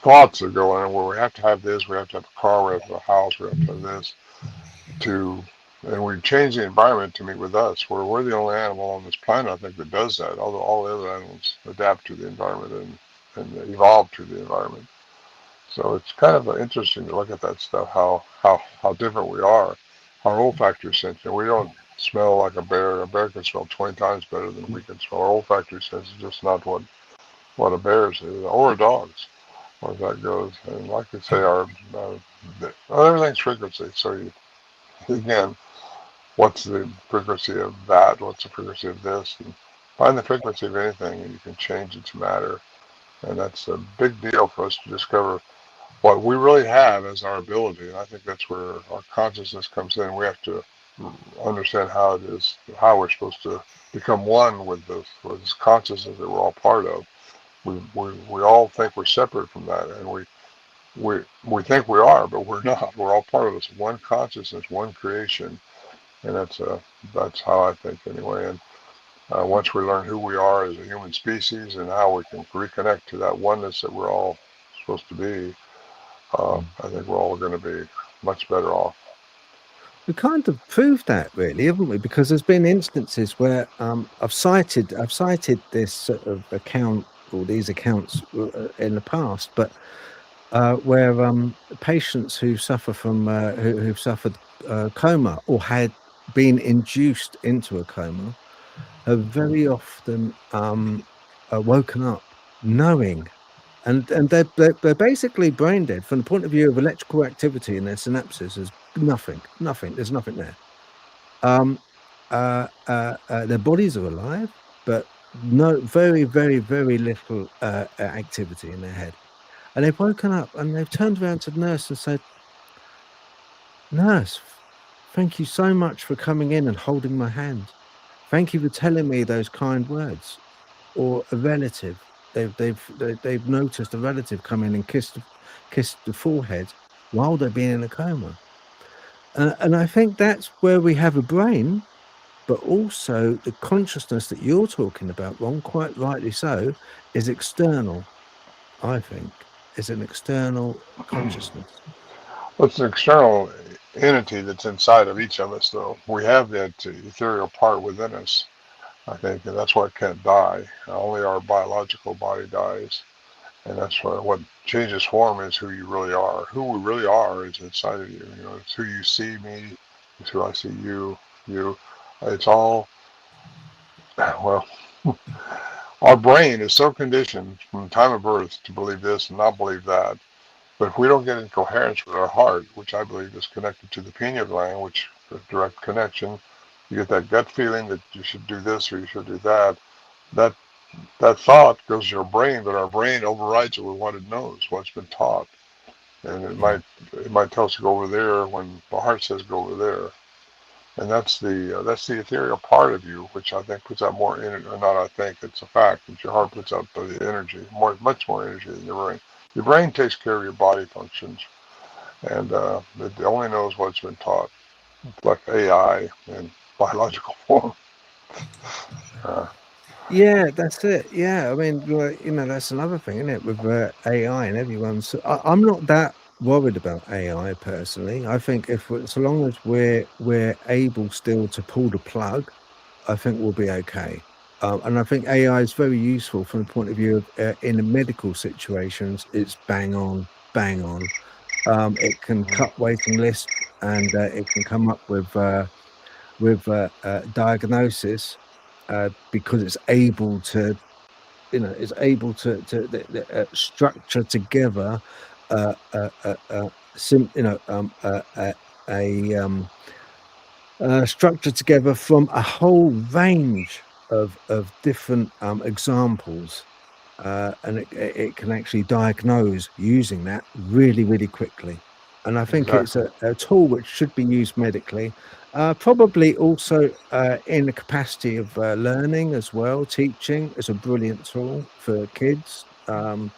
thoughts that go in where we have to have this, we have to have a car, we have to have a house, we have to have this and we change the environment to meet with us. We're the only animal on this planet, I think, that does that. Although all the other animals adapt to the environment and evolve to the environment. So it's kind of interesting to look at that stuff, how different we are. Our olfactory sense, we don't smell like a bear. A bear can smell 20 times better than we can smell. Our olfactory sense is just not what a bear's is, or a dog's, as that goes. And like I say, everything's frequency. So again, what's the frequency of that? What's the frequency of this? And find the frequency of anything, and you can change its matter. And that's a big deal for us to discover what we really have as our ability. And I think that's where our consciousness comes in. We have to understand how it is, how we're supposed to become one with this consciousness that we're all part of. We all think we're separate from that, and we think we are, but we're not. We're all part of this one consciousness, one creation, and that's how I think anyway. And once we learn who we are as a human species and how we can reconnect to that oneness that we're all supposed to be, I think we're all going to be much better off. We kind of proved that, really, haven't we? Because there's been instances where I've cited this sort of account or these accounts in the past, but where patients who suffer from who've suffered coma or had been induced into a coma have very often woken up knowing, and they're basically brain dead from the point of view of electrical activity in their synapses. There's nothing. There's nothing there. Their bodies are alive, but no, very, very, very little activity in their head. And they've woken up and they've turned around to the nurse and said, "Nurse, thank you so much for coming in and holding my hand. Thank you for telling me those kind words." Or a relative, they've noticed a relative come in and kiss the forehead while they're being in a coma. And I think that's where we have a brain, but also the consciousness that you're talking about, Ron, quite rightly so, is external. I think is an external consciousness. Well, it's an external entity that's inside of each of us, though. We have that ethereal part within us, I think, and that's why it can't die. Only our biological body dies, and that's what changes form is who you really are. Who we really are is inside of you. You know, it's who you see me, it's who I see you. You, it's all well. Our brain is so conditioned from the time of birth to believe this and not believe that. But if we don't get in coherence with our heart, which I believe is connected to the pineal gland, which is a direct connection, you get that gut feeling that you should do this or you should do that. That that thought goes to your brain, but our brain overrides it with what it knows, what's been taught, and it might tell us to go over there when the heart says go over there. And that's the ethereal part of you, which I think puts out more energy. Or not, I think it's a fact that your heart puts out the energy, much more energy than your brain. Your brain takes care of your body functions, and it only knows what's been taught, like AI in biological form. Yeah, that's it. Yeah, I mean, that's another thing, isn't it, with AI and everyone's. I'm not that worried about AI personally. I think so long as we're able still to pull the plug, I think we'll be okay. And I think AI is very useful from the point of view of in the medical situations. It's bang on, bang on. It can cut waiting lists and it can come up with diagnosis because it's able to, structure together structure together from a whole range of different examples, and it can actually diagnose using that really, really quickly. And I think Exactly. it's a tool which should be used medically, probably also in the capacity of learning as well. Teaching is a brilliant tool for kids, and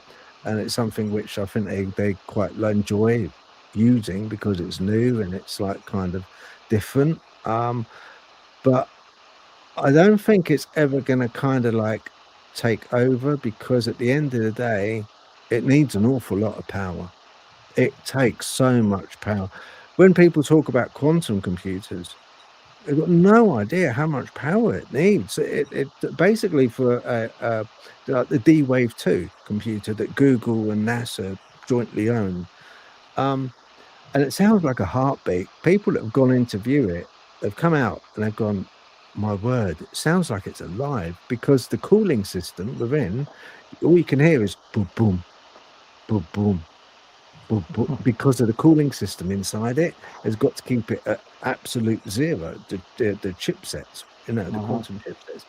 it's something which I think they quite enjoy using because it's new and it's like kind of different. But I don't think it's ever going to kind of like take over, because at the end of the day, it needs an awful lot of power. It takes so much power. When people talk about quantum computers, they've got no idea how much power it needs. It basically for the D-Wave 2 computer that Google and NASA jointly own. And it sounds like a heartbeat. People that have gone in to view it have come out and they've gone, my word, it sounds like it's alive, because the cooling system within, all you can hear is boom, boom, boom, boom, boom, boom, because of the cooling system inside it has got to keep it at absolute zero, the chipsets, the quantum chipsets.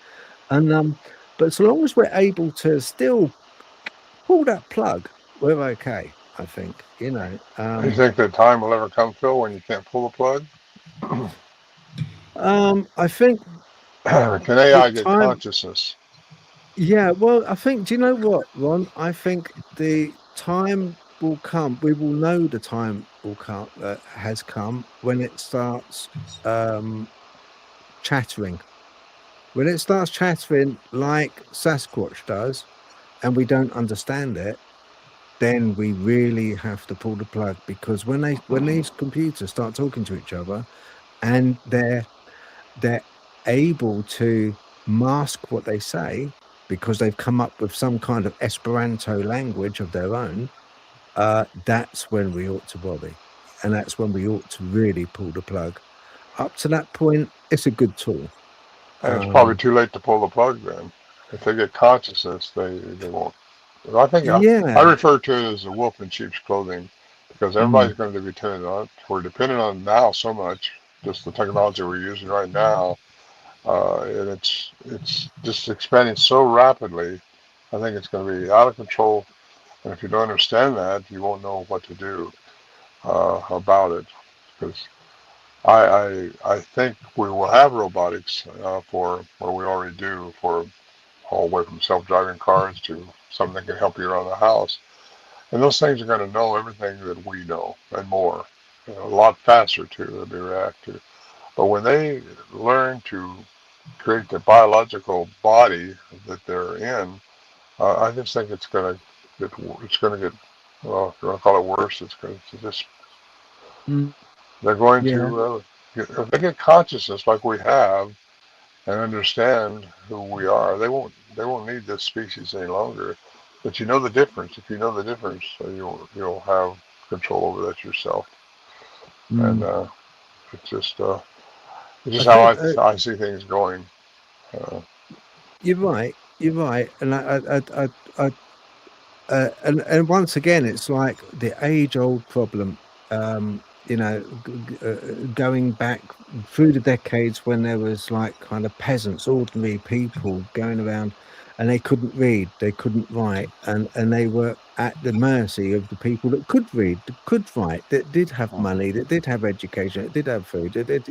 And but so long as we're able to still pull that plug, we're okay, I think. You think that time will ever come, Phil, when you can't pull the plug? I think Can AI get consciousness? Yeah, well, I think, do you know what, Ron? I think the time will come. We will know the time will come, has come when it starts chattering. When it starts chattering like Sasquatch does, and we don't understand it, then we really have to pull the plug, because when these computers start talking to each other and they're able to mask what they say because they've come up with some kind of Esperanto language of their own, that's when we ought to worry. And that's when we ought to really pull the plug. Up to that point, it's a good tool. And it's probably Um, too late to pull the plug then. If they get consciousness, they won't. I think I yeah. refer to it as the wolf in sheep's clothing because Mm, everybody's going to be dependent on it. We're dependent on it now so much, just the technology we're using right now, and it's just expanding so rapidly. I think it's going to be out of control, and if you don't understand that, you won't know what to do about it. Because I think we will have robotics for, or we already do, for all the way from self-driving cars to something that can help you around the house. And those things are going to know everything that we know and more, a lot faster too than we react to. But when they learn to create the biological body that they're in, I just think it's going to get, well, if you want to call it worse, it's going to just, mm, they're going yeah. to, if they get consciousness like we have and understand who we are, they won't need this species any longer. But you know the difference. If you know the difference, you'll have control over that yourself. And Mm. it's just it's I just how think I see things going. Uh, you're right. You're right. And and once again, it's like the age-old problem. Going back through the decades when there was like kind of peasants, ordinary people going around, and they couldn't read, they couldn't write, and they were at the mercy of the people that could read, that could write, that did have money, that did have education, that did have food, that did,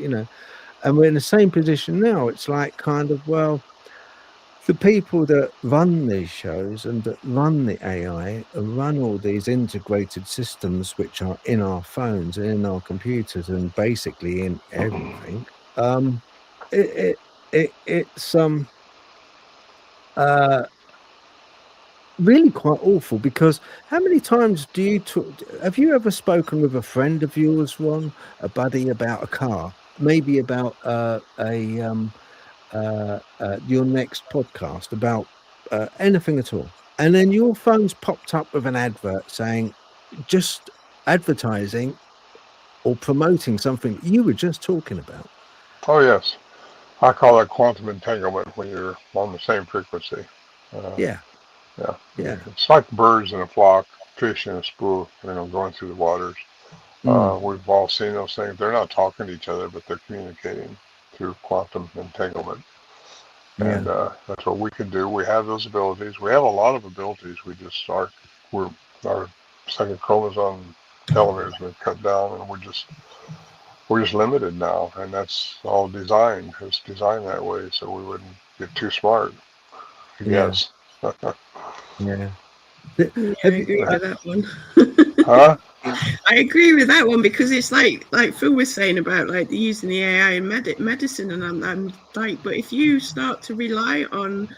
And we're in the same position now. It's like kind of, well, the people that run these shows and that run the AI and run all these integrated systems which are in our phones and in our computers and basically in everything, it, it's uh really quite awful, because how many times do you have you ever spoken with a friend of yours, Ron, a buddy, about a car, maybe about your next podcast, about anything at all, and then your phone's popped up with an advert saying, just advertising or promoting something that you were just talking about? oh yes, I call that quantum entanglement when you're on the same frequency. Uh, Yeah, yeah, yeah. it's like birds in a flock, fish in a spool, going through the waters. Mm, We've all seen those things. They're not talking to each other, but they're communicating through quantum entanglement. yeah. And that's what we can do. We have those abilities. We have a lot of abilities. Our second chromosome telomere has been cut down, and we're just limited now. And that's all designed. It's designed that way so we wouldn't get too smart. I Yeah, guess. yeah. Yeah, I Have you agree with that one. Huh? I agree with that one, because it's like Phil was saying about like using the AI in medicine, and I'm like, but if you start to rely on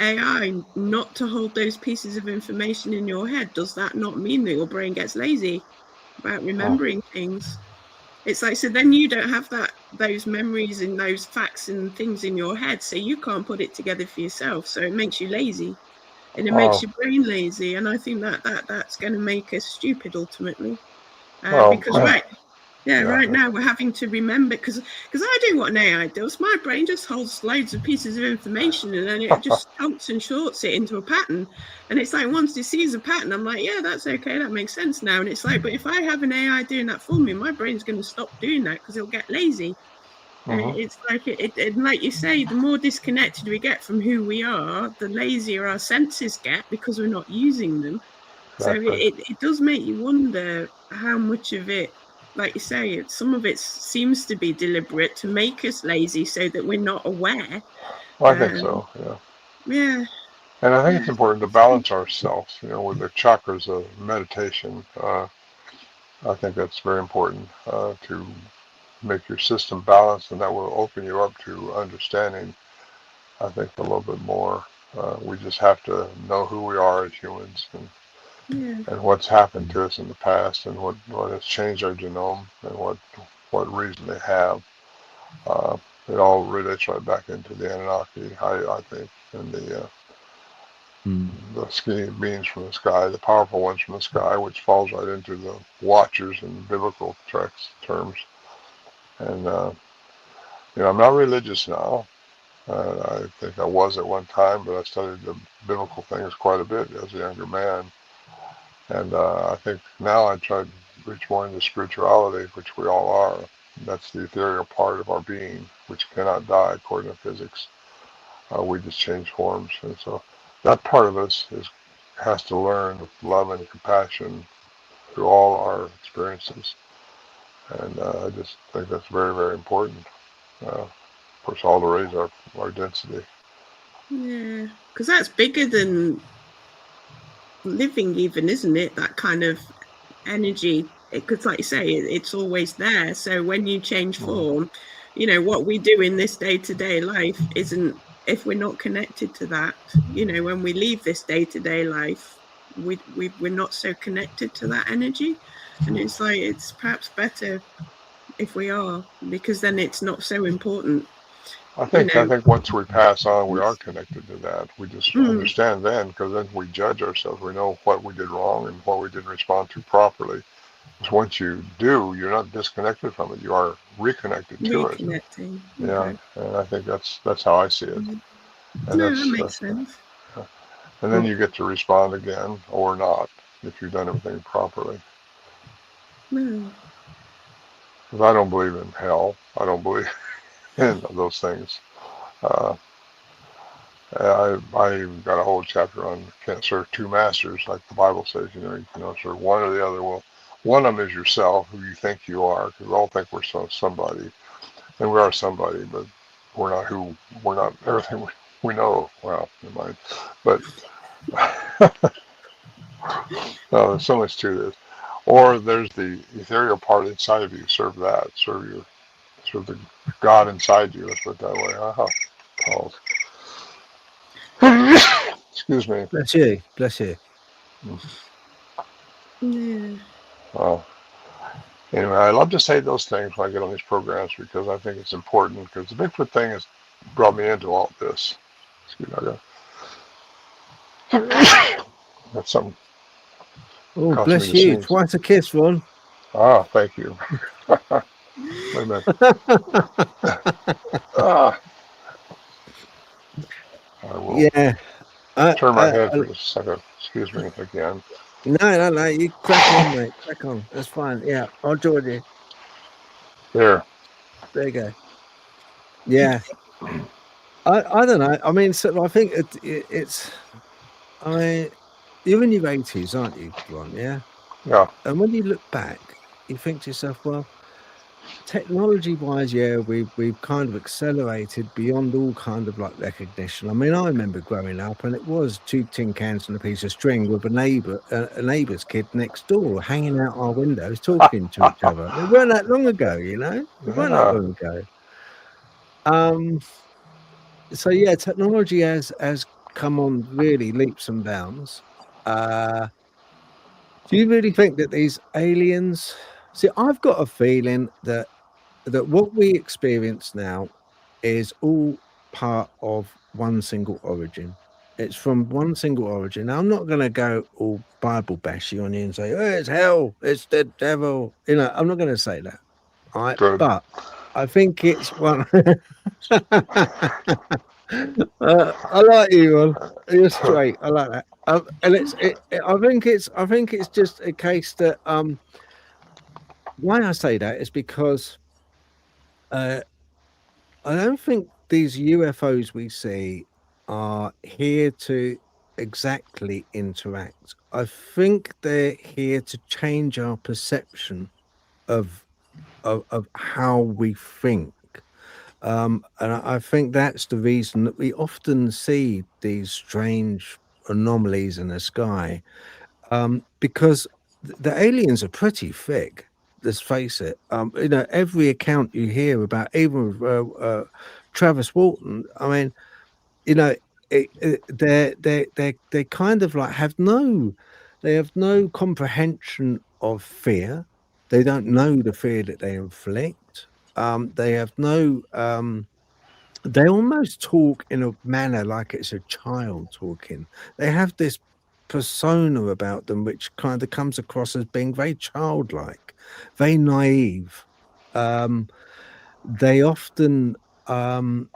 AI not to hold those pieces of information in your head, does that not mean that your brain gets lazy about Oh, remembering things? It's like, so then you don't have those memories and those facts and things in your head, so you can't put it together for yourself. So it makes you lazy, and it makes oh, your brain lazy. And I think that's going to make us stupid ultimately, well, because yeah. right now we're having to remember, because I do what an AI does. My brain just holds loads of pieces of information, and then it just chunks and shorts it into a pattern. And it's like, once it sees a pattern, I'm like, yeah, that's okay, that makes sense now. And it's like, but if I have an AI doing that for me, my brain's going to stop doing that because it'll get lazy. And Hmm. it's like and like you say, the more disconnected we get from who we are, the lazier our senses get because we're not using them. So Exactly. it does make you wonder how much of it, like you say, some of it seems to be deliberate to make us lazy so that we're not aware. Well, I think Um, so. Yeah. yeah, And I think yeah, it's important to balance ourselves, with the chakras of meditation. I think that's very important to make your system balanced, and that will open you up to understanding, I think, a little bit more. We just have to know who we are as humans, yeah, and what's happened to us in the past, and what has changed our genome, and what reason they have. Uh, it all relates right back into the Anunnaki, I think, and the Mm. the skinny beings from the sky, the powerful ones from the sky, which falls right into the watchers in biblical terms. And I'm not religious now. I think I was at one time, but I studied the biblical things quite a bit as a younger man. And I think now I try to reach more into spirituality, which we all are. That's the ethereal part of our being, which cannot die according to physics. We just change forms. And so that part of us has to learn with love and compassion through all our experiences. And I just think that's very, very important. Of course, all to raise our density. Yeah, because that's bigger than living even, isn't it? That kind of energy, because like you say, it's always there. So when you change form, what we do in this day-to-day life isn't, if we're not connected to that, when we leave this day-to-day life, we're not so connected to that energy. And it's like, it's perhaps better if we are, because then it's not so important. I think once we pass on, we are connected to that. We just understand then, because then we judge ourselves. We know what we did wrong and what we didn't respond to properly. Because once you do, you're not disconnected from it. You are reconnected to it. Reconnecting. Yeah, Okay. and I think that's how I see it. And that makes sense. And then you get to respond again or not if you've done everything properly. No. Because I don't believe in hell. I don't believe in those things. I got a whole chapter on can't serve two masters, like the Bible says. You can serve one or the other. Well, one of them is yourself, who you think you are, because we all think we're somebody, and we are somebody, but we're not who. We're not everything we know. Well, never mind. But no, there's so much to this. Or there's the ethereal part inside of you. Serve that. Serve the God inside you. Let's put it that way. Calls. Excuse me. Bless you. Bless you. Yeah. Well, anyway, I love to say those things when I get on these programs because I think it's important. Because the Bigfoot thing has brought me into all this. Excuse me. That's something. Oh, bless you. Twice a kiss, Ron. Ah, thank you. Wait a minute. I will turn my head for just a second. Excuse me again. No. You crack on, mate. Crack on. That's fine. Yeah, I'll join you. There you go. Yeah. I don't know. I mean, so I think it's. You're in your 80s, aren't you, Ron? Yeah. Yeah. And when you look back, you think to yourself, well, technology-wise, yeah, we've kind of accelerated beyond all kind of like recognition. I mean, I remember growing up, and it was 2 tin cans and a piece of string with a neighbour's kid next door hanging out our windows, talking to each other. It weren't that long ago, It weren't that long ago. So yeah, technology has come on really leaps and bounds. Do you really think that these aliens? See, I've got a feeling that what we experience now is all part of one single origin. It's from one single origin. Now, I'm not going to go all Bible bashy on you and say, oh, it's hell, it's the devil. I'm not going to say that. All right. Good. But I think it's one. I like you, Ron. You're straight. I like that. And I think it's just a case that why I say that is because I don't think these UFOs we see are here to exactly interact. I think they're here to change our perception of how we think. And I think that's the reason that we often see these strange anomalies in the sky, because the aliens are pretty thick. Let's face it. Every account you hear about, even with Travis Walton, I mean, they kind of like they have no comprehension of fear. They don't know the fear that they inflict. They have no they almost talk in a manner like it's a child talking. They have this persona about them which kind of comes across as being very childlike, very naive. Um, they often, when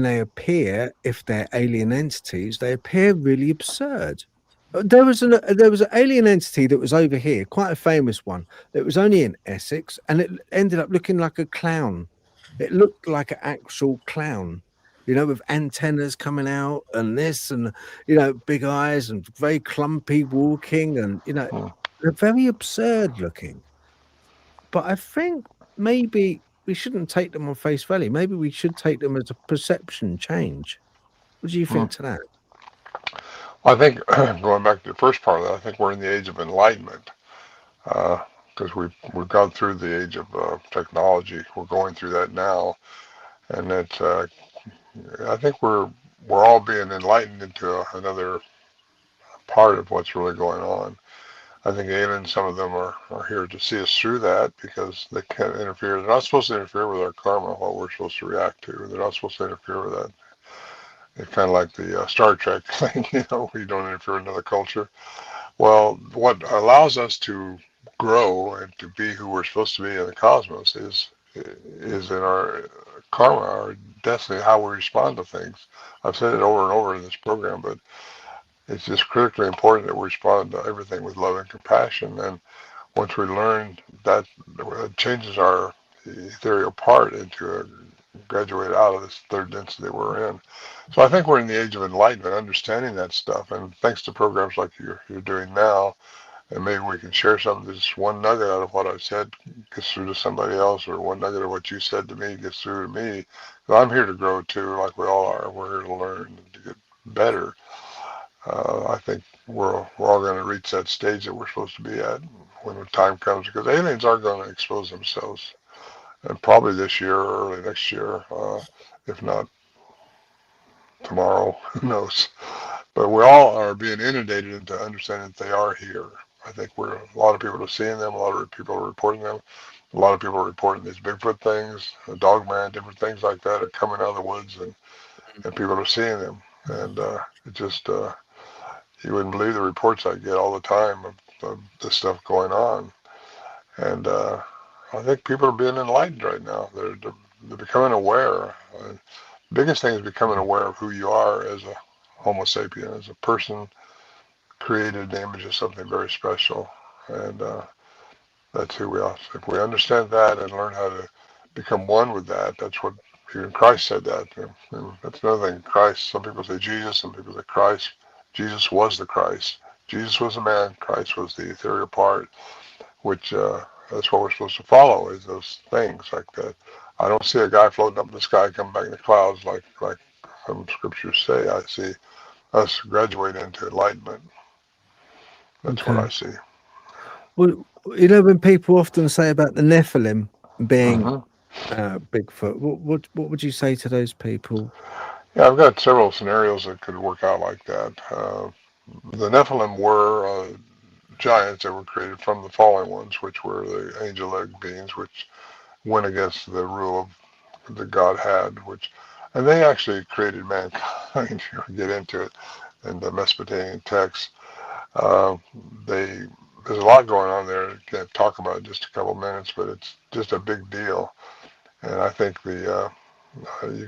they appear, if they're alien entities, they appear really absurd. There was an alien entity that was over here, quite a famous one. It was only in Essex, and it ended up looking like a clown. It looked like an actual clown, with antennas coming out and this, and big eyes and very clumpy walking, and Hmm. they're very absurd looking. But I think maybe we shouldn't take them on face value. Maybe we should take them as a perception change. What do you Hmm. think to that? I think going back to the first part of that, I think we're in the age of enlightenment because we've gone through the age of technology. We're going through that now, and I think we're all being enlightened into another part of what's really going on. I think aliens, some of them are here to see us through that because they can't interfere. They're not supposed to interfere with our karma, what we're supposed to react to. They're not supposed to interfere with that. It's kind of like the Star Trek thing, we don't interfere with another culture. Well, what allows us to grow and to be who we're supposed to be in the cosmos is in our karma, our destiny, how we respond to things. I've said it over and over in this program, but it's just critically important that we respond to everything with love and compassion. And once we learn that, it changes our ethereal part into a graduate out of this third density we're in. So I think we're in the age of enlightenment, understanding that stuff. And thanks to programs like you're doing now, and maybe we can share something, just one nugget out of what I've said gets through to somebody else, or one nugget of what you said to me gets through to me. I'm here to grow too, like we all are. We're here to learn and to get better. I think we're all going to reach that stage that we're supposed to be at when the time comes, because aliens are going to expose themselves, and probably this year or early next year, if not tomorrow, who knows. But we all are being inundated into understanding that they are here. I think a lot of people are seeing them, a lot of people are reporting them, a lot of people are reporting these Bigfoot things, Dogman, different things like that are coming out of the woods, and people are seeing them. And it just, you wouldn't believe the reports I get all the time of this stuff going on. And I think people are being enlightened right now. They're becoming aware. Biggest thing is becoming aware of who you are as a Homo sapien, as a person created in the image of something very special. And that's who we are. So if we understand that and learn how to become one with that, that's what even Christ said that. And that's another thing. Christ, some people say Jesus, some people say Christ. Jesus was the Christ. Jesus was a man. Christ was the ethereal part, which that's what we're supposed to follow, is those things like that. I don't see a guy floating up in the sky coming back in the clouds like some scriptures say. I see us graduate into enlightenment. That's what Okay. I see. Well, when people often say about the Nephilim being Hmm. Bigfoot, what would you say to those people? Yeah, I've got several scenarios that could work out like that. The Nephilim were giants that were created from the fallen ones, which were the angelic beings, which went against the rule of that God had, and they actually created mankind. Get into it in the Mesopotamian text. Uh, they there's a lot going on there. Can't talk about it in just a couple minutes, but it's just a big deal. And I think you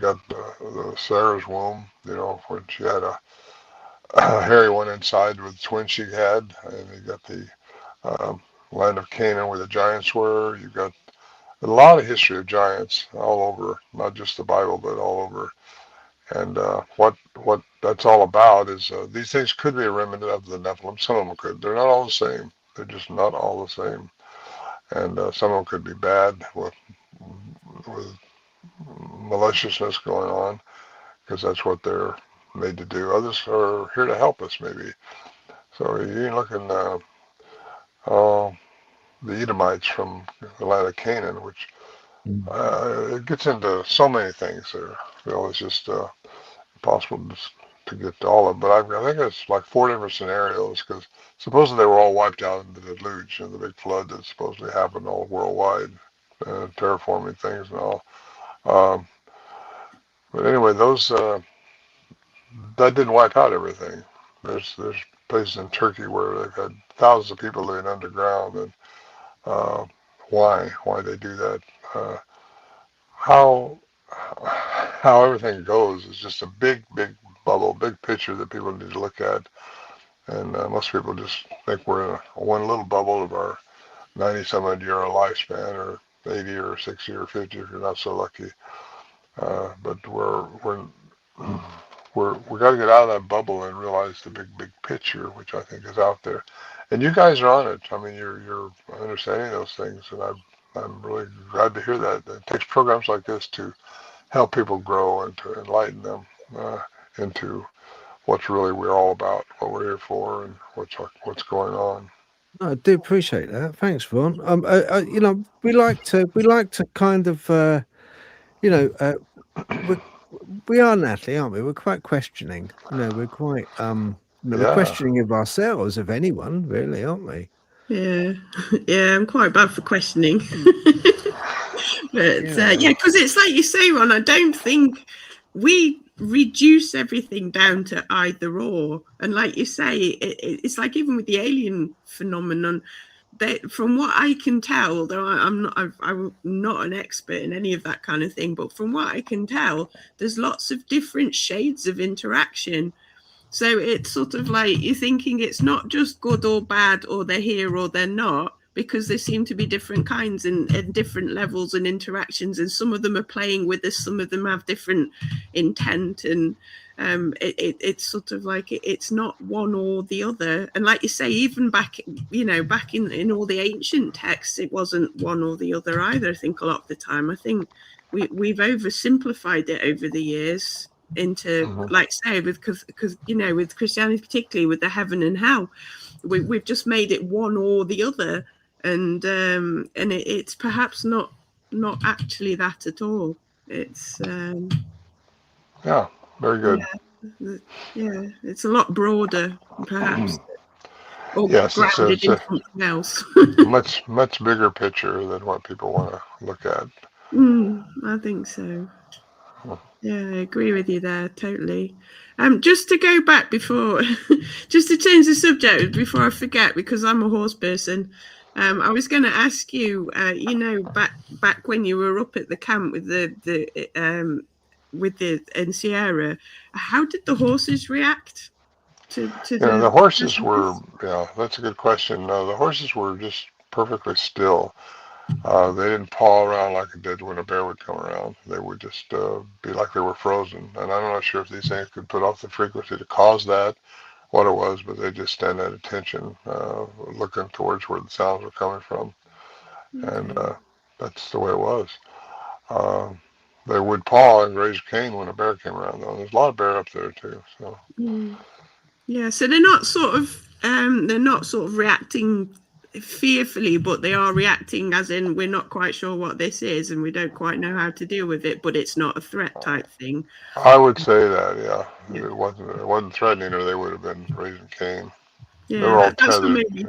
got the Sarah's womb, when she had a hairy one inside with twins she had, and you got the um, land of Canaan where the giants were. You got a lot of history of giants all over, not just the Bible, but all over. And what that's all about is these things could be a remnant of the Nephilim. Some of them could. They're not all the same. They're just not all the same. And some of them could be bad with maliciousness going on, because that's what they're made to do. Others are here to help us, maybe. So you're looking, uh, the Edomites from the land of Canaan, which Mm. it gets into so many things there. It's just impossible to get to all of them. But I think it's like 4 different scenarios, because supposedly they were all wiped out in the deluge, the big flood that supposedly happened all worldwide, terraforming things and all. But anyway, those that didn't wipe out everything. There's places in Turkey where they've had thousands of people living underground, and uh, why they do that? Uh, how how everything goes is just a big bubble, big picture that people need to look at, and most people just think we're in one little bubble of our 90-some-odd-year lifespan, or 80 or 60 or 50 if you're not so lucky. But we got to get out of that bubble and realize the big picture, which I think is out there. And you guys are on it. I mean, you're understanding those things, and I'm really glad to hear that. It takes programs like this to help people grow and to enlighten them into what's really we're all about, what we're here for, and what's going on. I do appreciate that. Thanks, Ron. You know, we like to kind of, you know, we are, Natalie, aren't we? We're quite questioning. You know, we're quite, you know, we're Yeah. questioning of ourselves, of anyone, really, aren't we? Yeah, yeah, I'm quite bad for questioning. But Yeah. yeah, because it's like you say, Ron, I don't think we reduce everything down to either or. And like you say, it's like even with the alien phenomenon, from what I can tell, though I'm not an expert in any of that kind of thing, but from what I can tell, there's lots of different shades of interaction. So it's sort of like you're thinking it's not just good or bad, or they're here or they're not, because there seem to be different kinds and different levels and interactions, and some of them are playing with us, some of them have different intent, and it's sort of like it's not one or the other. And like you say, even back in all the ancient texts, it wasn't one or the other either. I think a lot of the time, I think we've oversimplified it over the years into like say because you know, with Christianity, particularly with the heaven and hell, we've just made it one or the other, and it's perhaps not actually that at all. It's Yeah, very good. yeah, it's a lot broader perhaps, or Yes, grounded it's in a something else. much bigger picture than what people want to look at. I think so. Yeah, I agree with you there totally. Just to go back before, just to change the subject before I forget, because I'm a horse person. I was going to ask you, you know, back when you were up at the camp with the in Sierra, how did the horses react to You know, the the horses were, messages? yeah, that's a good question. No, the horses were just perfectly still. They didn't paw around like it did when a bear would come around. They would just be like they were frozen. And I'm not sure if these things could put off the frequency to cause that, what it was, but they just stand at attention, looking towards where the sounds were coming from. And Okay. that's the way it was. Um, they would paw and raise cane when a bear came around, though. There's a lot of bear up there, too. So. Yeah, so they're not sort of reacting fearfully, but they are reacting as in we're not quite sure what this is and we don't quite know how to deal with it, but it's not a threat type thing. I would say that, yeah. Yeah, It wasn't threatening, or they would have been raising cane. They yeah, were all that's what tethered. made me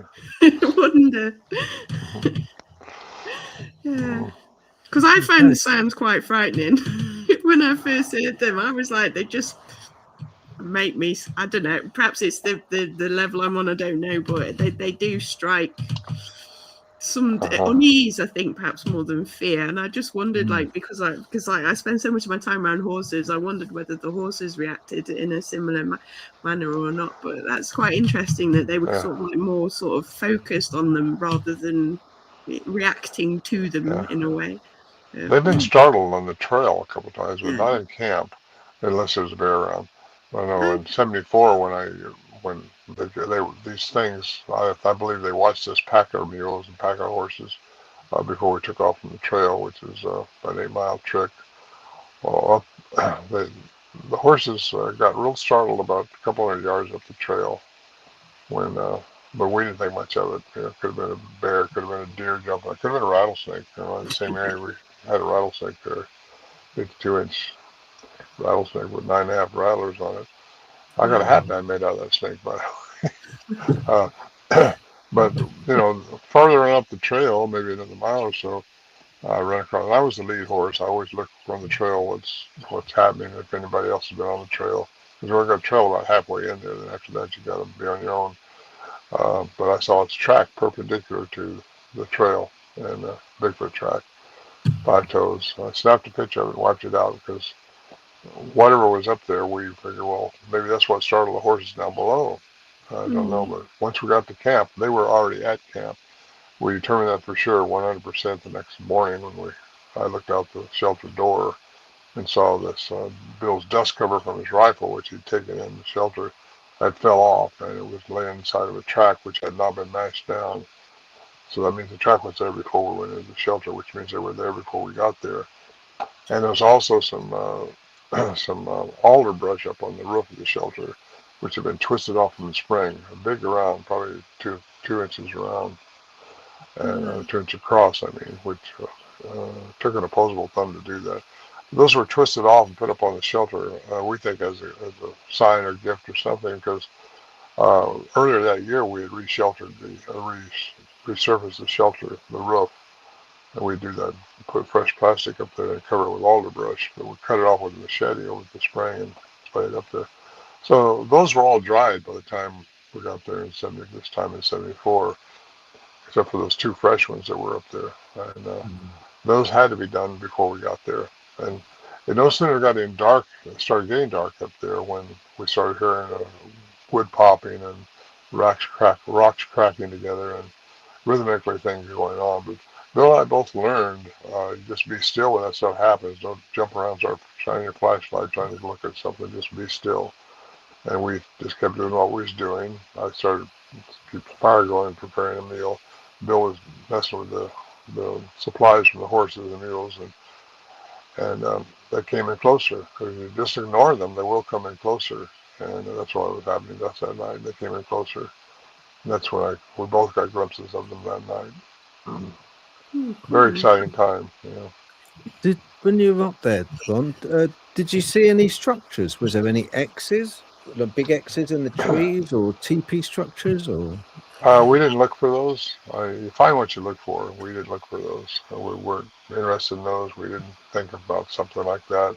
wonder. Yeah, because I found the sounds quite frightening when I first heard them. I was like, they just make me, I don't know, perhaps it's the level I'm on, I don't know, but they do strike some unease, I think, perhaps more than fear. And I just wondered, like, because I spend so much of my time around horses, I wondered whether the horses reacted in a similar manner or not. But that's quite interesting that they were sort of like more sort of focused on them rather than reacting to them in a way. They've been startled on the trail a couple times, but Yeah. not in camp, unless there's a bear around. I know in '74 when these things, I believe they watched us pack our mules and pack our horses before we took off from the trail, which was an 8-mile trek. Well, the horses got real startled about a couple hundred yards up the trail when, but we didn't think much of it. You know, it could have been a bear, could have been a deer jumping, it could have been a rattlesnake. You know, in the same area we had a rattlesnake there, 52-inch rattlesnake with 9.5 rattlers on it. I got a hat band made out of that snake, by the way. But you know, farther on up the trail, maybe another mile or so, I ran across. I was the lead horse. I always look on the trail what's happening if anybody else has been on the trail. Because we're going to trail about halfway in there. Then after that, you got to be on your own. But I saw its track perpendicular to the trail and Bigfoot track, 5 toes. I snapped a picture of it and wiped it out because whatever was up there, we figured, well, maybe that's what startled the horses down below. I don't know, but once we got to camp, they were already at camp. We determined that for sure, 100% the next morning when I looked out the shelter door and saw this Bill's dust cover from his rifle, which he'd taken in the shelter, that fell off, and it was laying inside of a track which had not been mashed down. So that means the track was there before we went into the shelter, which means they were there before we got there. And there was also some alder brush up on the roof of the shelter, which had been twisted off from the spring, a big around, probably two inches around, and 2 inches across. I mean, which took an opposable thumb to do that. Those were twisted off and put up on the shelter. We think as a sign or gift or something, because earlier that year we had resurfaced the shelter, the roof. And we do that, put fresh plastic up there and cover it with alder brush. But we cut it off with a machete over the spring and lay it up there. So those were all dried by the time we got there this time in 74, except for those 2 fresh ones that were up there. And those had to be done before we got there. And it no sooner got it started getting dark up there when we started hearing wood popping and rocks cracking together and rhythmically things going on. But Bill and I both learned just be still when that stuff happens. Don't jump around, start shining your flashlight, trying to look at something. Just be still. And we just kept doing what we was doing. I started to keep the fire going, preparing a meal. Bill was messing with the supplies from the horses and mules, and they came in closer. Because you just ignore them, they will come in closer. And that's what was happening to us that night. They came in closer. And that's when we both got glimpses of them that night. Very exciting time. When you were up there, Ron, did you see any structures? Was there any X's, the big X's in the trees, or teepee structures, or? We didn't look for those. You find what you look for. We didn't look for those. We weren't interested in those. We didn't think about something like that.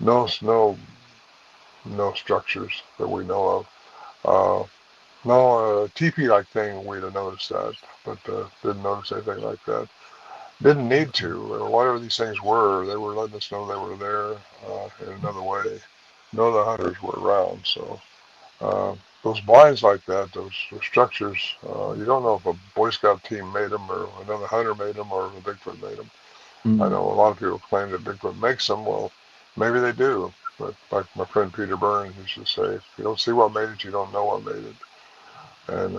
No structures that we know of. No teepee-like thing. We'd have noticed that, but didn't notice anything like that. Didn't need to. Whatever these things were, they were letting us know they were there in another way. No other hunters were around, so those blinds like that, those structures, you don't know if a Boy Scout team made them or another hunter made them or a Bigfoot made them. I know a lot of people claim that Bigfoot makes them. Well, maybe they do, but like my friend Peter Burns used to say, if you don't see what made it, you don't know what made it. And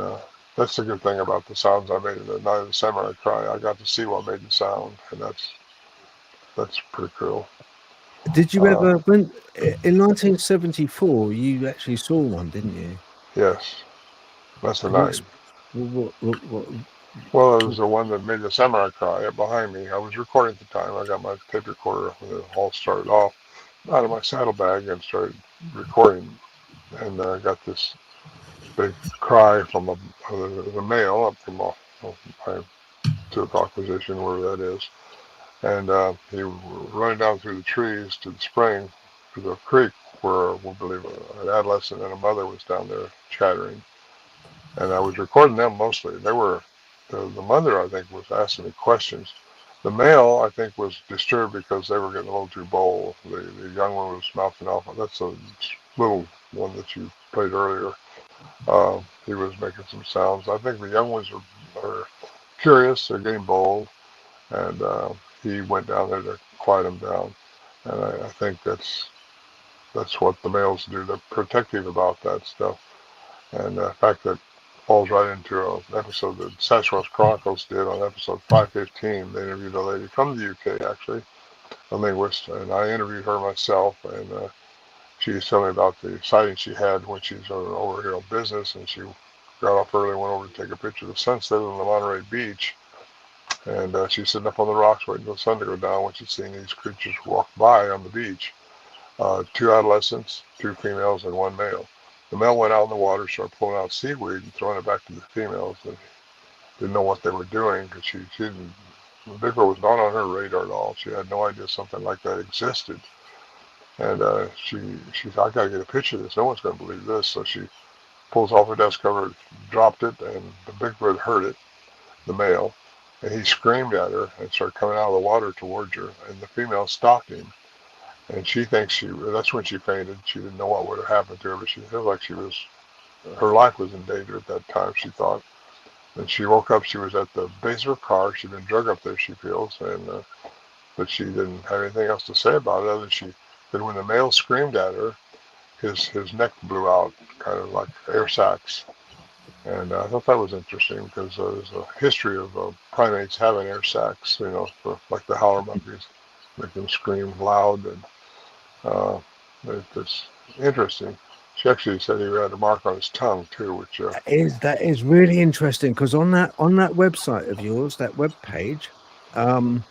that's the good thing about the sounds I made in the Night of the Samurai Cry. I got to see what made the sound, and that's pretty cool. Did you ever, in 1974, you actually saw one, didn't you? Yes, that's the night. What, Well, it was the one that made the samurai cry behind me. I was recording at the time. I got my tape recorder when it all started off out of my saddlebag and started recording. And I got this big cry from the male up from my 2 o'clock position, wherever that is. And he running down through the trees to the spring, to the creek, where we believe an adolescent and a mother was down there chattering. And I was recording them mostly. They were, the mother, I think, was asking me questions. The male, I think, was disturbed because they were getting a little too bold. The young one was mouthing off. That's a little one that you played earlier. He was making some sounds. I think the young ones are curious. They're getting bold. And he went down there to quiet them down. And I think that's what the males do. They're protective about that stuff. And the fact that falls right into an episode that Sasquatch Chronicles did on episode 515. They interviewed a lady from the UK, actually, a linguist, and I interviewed her myself, and she was telling me about the sighting she had when she was over here on business, and she got off early and went over to take a picture of the sunset on the Monterey Beach, and she's sitting up on the rocks waiting for the sun to go down when she's seeing these creatures walk by on the beach. 2 adolescents, 2 females, and 1 male. The male went out in the water, started pulling out seaweed and throwing it back to the females. And didn't know what they were doing because she didn't Bigfoot was not on her radar at all. She had no idea something like that existed. And she thought, I gotta get a picture of this. No one's gonna believe this. So she pulls off her desk cover, dropped it, and the Bigfoot heard it, the male, and he screamed at her and started coming out of the water towards her. And the female stopped him, and she thinks that's when she fainted. She didn't know what would have happened to her, but she felt like her life was in danger at that time, she thought. And she woke up, she was at the base of her car. She'd been drug up there, she feels, but she didn't have anything else to say about it other than that when the male screamed at her, his neck blew out, kind of like air sacs. And I thought that was interesting because there's a history of primates having air sacs, like the howler monkeys, make them scream loud, and uh, it's interesting. She actually said he had a mark on his tongue too, which that is really interesting, because on that website of yours, that web page, hang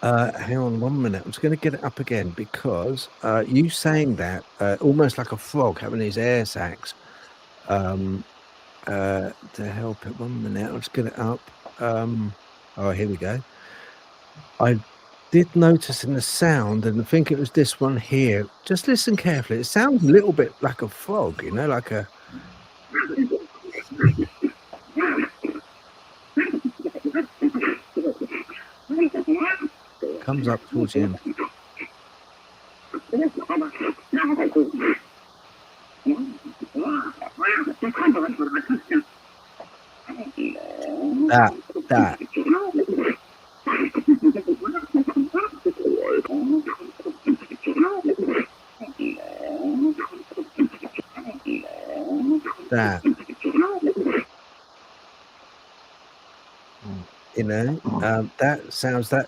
on 1 minute, I'm just going to get it up again, because you saying that almost like a frog having his air sacs, to help it. 1 minute, I'll just get it up. Oh, here we go. I did notice in the sound, and I think it was this one here. Just listen carefully. It sounds a little bit like a frog, like a. Comes up towards the end. That.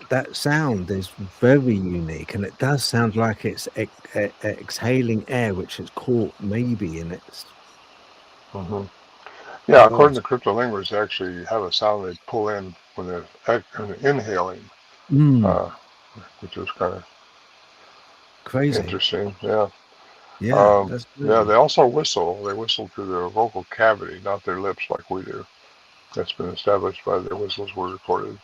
That sound is very unique, and it does sound like it's exhaling air, which is caught maybe in its. Mm-hmm. Yeah, according to cryptolinguists, they actually have a sound they pull in when they're inhaling, which is kind of crazy, interesting. Yeah. Yeah. Yeah. They also whistle. They whistle through their vocal cavity, not their lips like we do. That's been established by their whistles were recorded.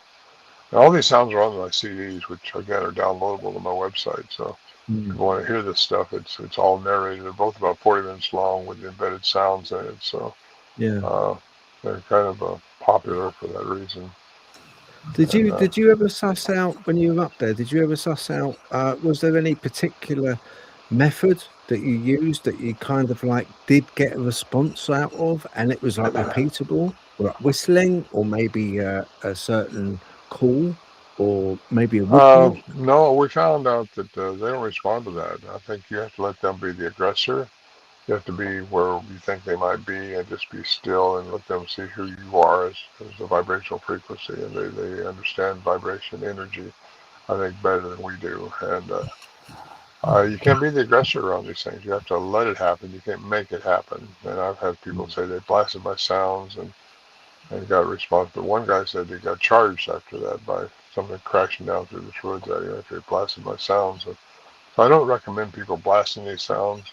And all these sounds are on my CDs, which again are downloadable on my website. So if you want to hear this stuff, it's all narrated. They're both about 40 minutes long with embedded sounds in it. So yeah, they're kind of popular for that reason. Did you ever suss out, when you were up there? Did you ever suss out? Was there any particular method that you used that you kind of like did get a response out of, and it was like repeatable, or like whistling, or maybe a certain call, or maybe a woodpecker? No, we found out that they don't respond to that. I think you have to let them be the aggressor. You have to be where you think they might be and just be still and let them see who you are as a vibrational frequency. And they understand vibration energy, I think, better than we do. And you can't be the aggressor around these things. You have to let it happen. You can't make it happen. And I've had people say they blasted my sounds and got a response. But one guy said he got charged after that by something crashing down through the woods at him after he blasted my sounds. So I don't recommend people blasting these sounds.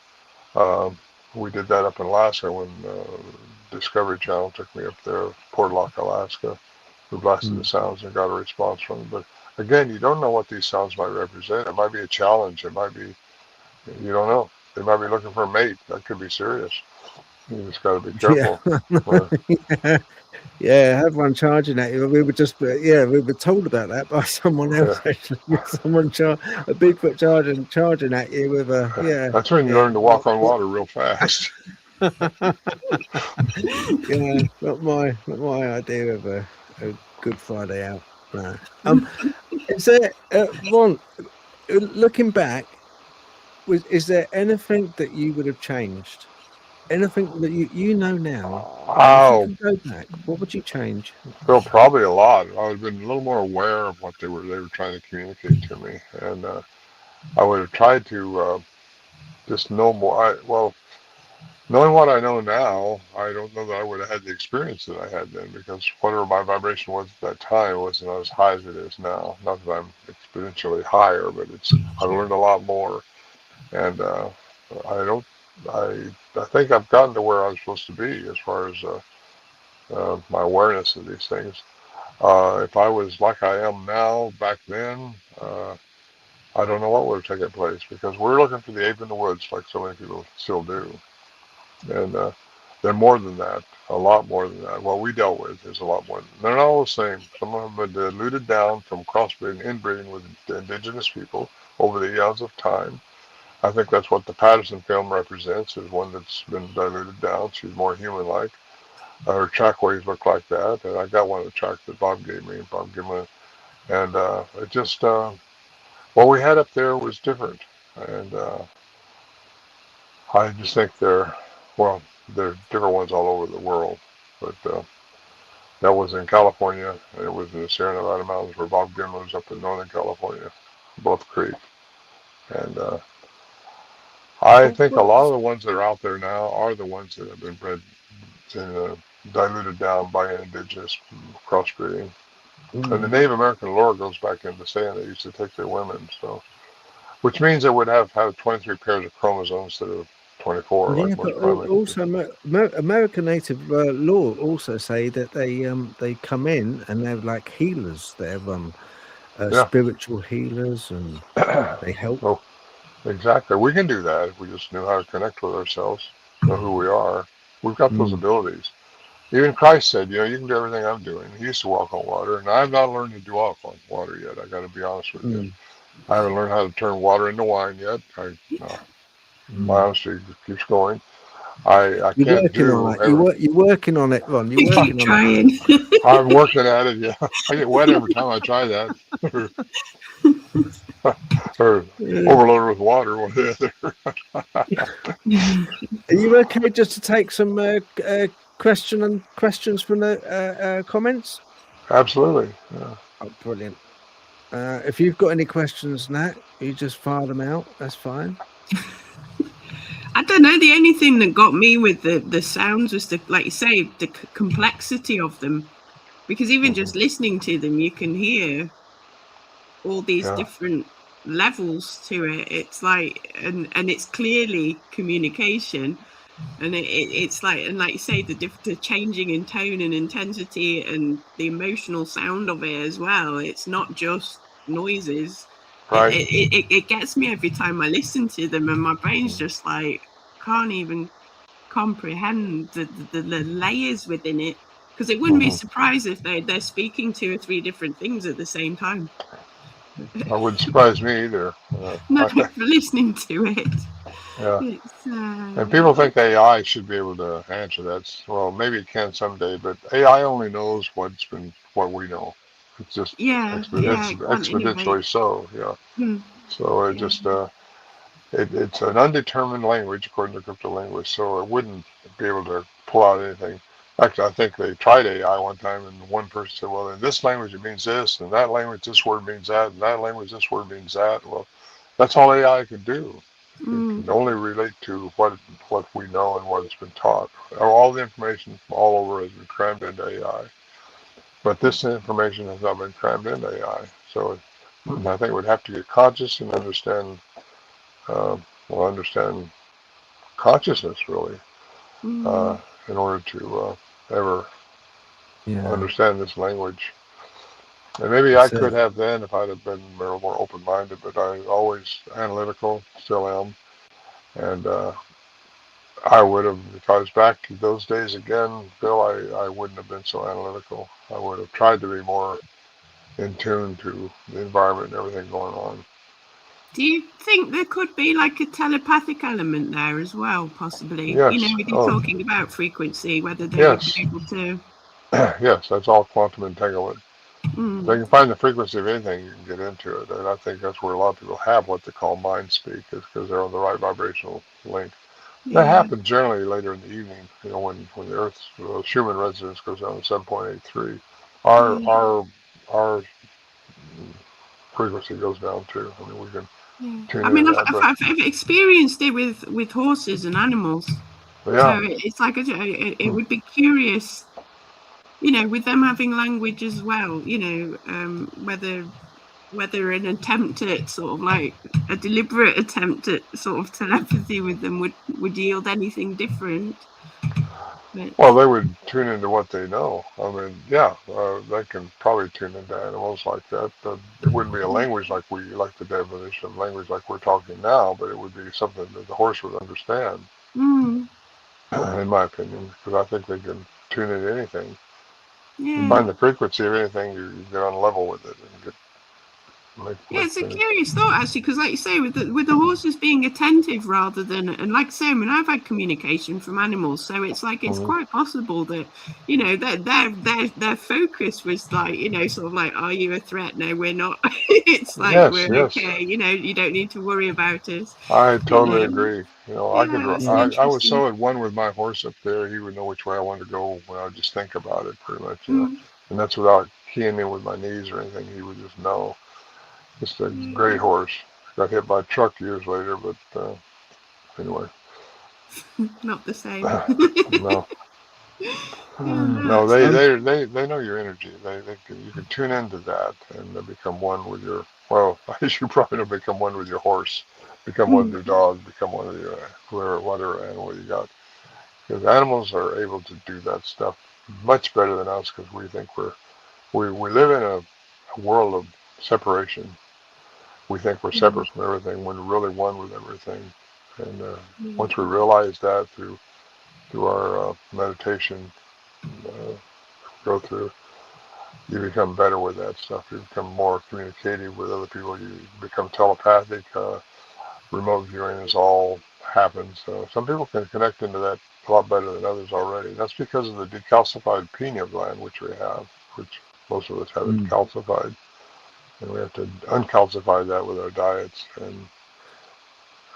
We did that up in Alaska when Discovery Channel took me up there, Portlock, Alaska. We blasted the sounds and got a response from them. But again, you don't know what these sounds might represent. It might be a challenge. It might be, you don't know. They might be looking for a mate. That could be serious. You just got to be careful. Yeah, I had one charging at you. We were just, we were told about that by someone else. Yeah. Actually, someone a Bigfoot charging at you with a That's when you learn to walk on water real fast. Yeah, not my idea of a Good Friday out. No. Is there, Ron? Looking back, is there anything that you would have changed? Anything that you know now? If you could go back, what would you change? Well, probably a lot. I would have been a little more aware of what they were trying to communicate to me, and I would have tried to just know more. Knowing what I know now, I don't know that I would have had the experience that I had then, because whatever my vibration was at that time wasn't as high as it is now. Not that I'm exponentially higher, but I've learned a lot more, and I think I've gotten to where I'm supposed to be as far as my awareness of these things. If I was like I am now, back then, I don't know what would have taken place, because we're looking for the ape in the woods like so many people still do. And they're more than that, a lot more than that. What we dealt with is a lot more. They're not all the same. Some of them have been diluted down from crossbreeding, inbreeding with the indigenous people over the eons of time. I think that's what the Patterson film represents, is one that's been diluted down. She's more human-like. Her trackways look like that, and I got one of the tracks that Bob gave me, Bob Gimlin, and it just what we had up there was different, and I just think well, they're different ones all over the world, but that was in California, and it was in the Sierra Nevada mountains where Bob Gimlin lives up in Northern California, Bluff Creek, and I think a lot of the ones that are out there now are the ones that have been bred and diluted down by indigenous crossbreeding. And the Native American lore goes back into saying they used to take their women, so which means they would have had 23 pairs of chromosomes instead of 24, Yeah, like but most primates. also American Native law also say that they come in and they're like healers. They're Yeah. spiritual healers, and they help. Oh, exactly. We can do that if we just knew how to connect with ourselves, know who we are. We've got those abilities. Even Christ said, you can do everything I'm doing. He used to walk on water, and I've not learned to do walk on water yet. I got to be honest with you. I haven't learned how to turn water into wine yet. My honesty keeps going. I You're can't working on do it. everything. You're working on it, Ron. You're Keep working on it. trying. I'm working at it. Yeah, I get wet every time I try that, or overloaded with water. One or the other. Are you okay just to take some questions from the comments? Absolutely. Yeah. Oh, brilliant. If you've got any questions, Nat, you just fire them out. That's fine. I don't know. The only thing that got me with the sounds was like you say, the complexity of them. Because even just listening to them, you can hear all these different levels to it. It's like, and it's clearly communication, and it's like, and like you say, the changing in tone and intensity and the emotional sound of it as well. It's not just noises. Right. It gets me every time I listen to them, and my brain's just like can't even comprehend the layers within it. Because it wouldn't be surprised if they're speaking 2 or 3 different things at the same time. That wouldn't surprise me either. Not for listening to it. Yeah. It's, and people think AI should be able to answer that. Well, maybe it can someday, but AI only knows what we know. It's just exponentially so. Yeah. So it just it's an undetermined language according to cryptolinguists, so it wouldn't be able to pull out anything. Actually, I think they tried AI one time, and one person said, well, in this language it means this, and that language this word means that, and that language this word means that. Well, that's all AI can do. It can only relate to what we know and what has been taught. All the information all over has been crammed into AI. But this information has not been crammed into AI. So I think it would have to get conscious and understand understand consciousness, really, in order to ever understand this language. And maybe I could have then if I'd have been more open-minded, but I always analytical, still am. And I would have, if I was back to those days again, Bill, I wouldn't have been so analytical. I would have tried to be more in tune to the environment and everything going on. Do you think there could be like a telepathic element there as well, possibly? Yes. With you talking about frequency, whether they would be able to... Yes, that's all quantum entanglement. If they can find the frequency of anything, you can get into it. And I think that's where a lot of people have what they call mind speak, is because they're on the right vibrational link. That happens generally later in the evening, when the Earth's Schumann resonance goes down to 7.83. Our frequency goes down too. I mean, we can tune in that. I've experienced it with horses and animals. Yeah. So it's like it would be curious, with them having language as well. Whether an attempt at sort of like a deliberate attempt at sort of telepathy with them would yield anything different. But Well, they would tune into what they know. I mean, yeah, they can probably tune into animals like that. It wouldn't be a language like the definition of language like we're talking now, but it would be something that the horse would understand, mm, in my opinion, because I think they can tune into anything. You yeah. find the frequency of anything, you get on level with it and Yeah, make it's a things. curious thought actually, because like you say, with the horses being attentive rather than, and like I say, I mean, I've had communication from animals, so it's like it's Mhm. quite possible that their focus was like, sort of like, are you a threat? No, we're not. It's like Yes, we're yes, okay. You don't need to worry about us. I You totally know, agree. yeah, it's an I was interesting. so at one with my horse up there. He would know which way I wanted to go when I would just think about it, pretty much. Mm, And that's without keying in with my knees or anything. He would just know. Just a great yeah, horse. Got hit by a truck years later, but anyway, not the same. no, Yeah, Uh, no, no, it's um, they know your energy. You can tune into that and become one with your. Well, you probably don't become one with your horse. Become one with mm, your dog. Become one with your whatever animal you got. Because animals are able to do that stuff much better than us because we think we live in a world of separation. We think we're mm, separate from everything when we're really one with everything. And mm, once we realize that through our meditation, uh, go through, you become better with that stuff. You become more communicative with other people. You become telepathic. Remote viewing is all happens. Some people can connect into that a lot better than others already. That's because of the decalcified pineal gland, which we have, which most of us have it mm, calcified. And we have to uncalcify that with our diets and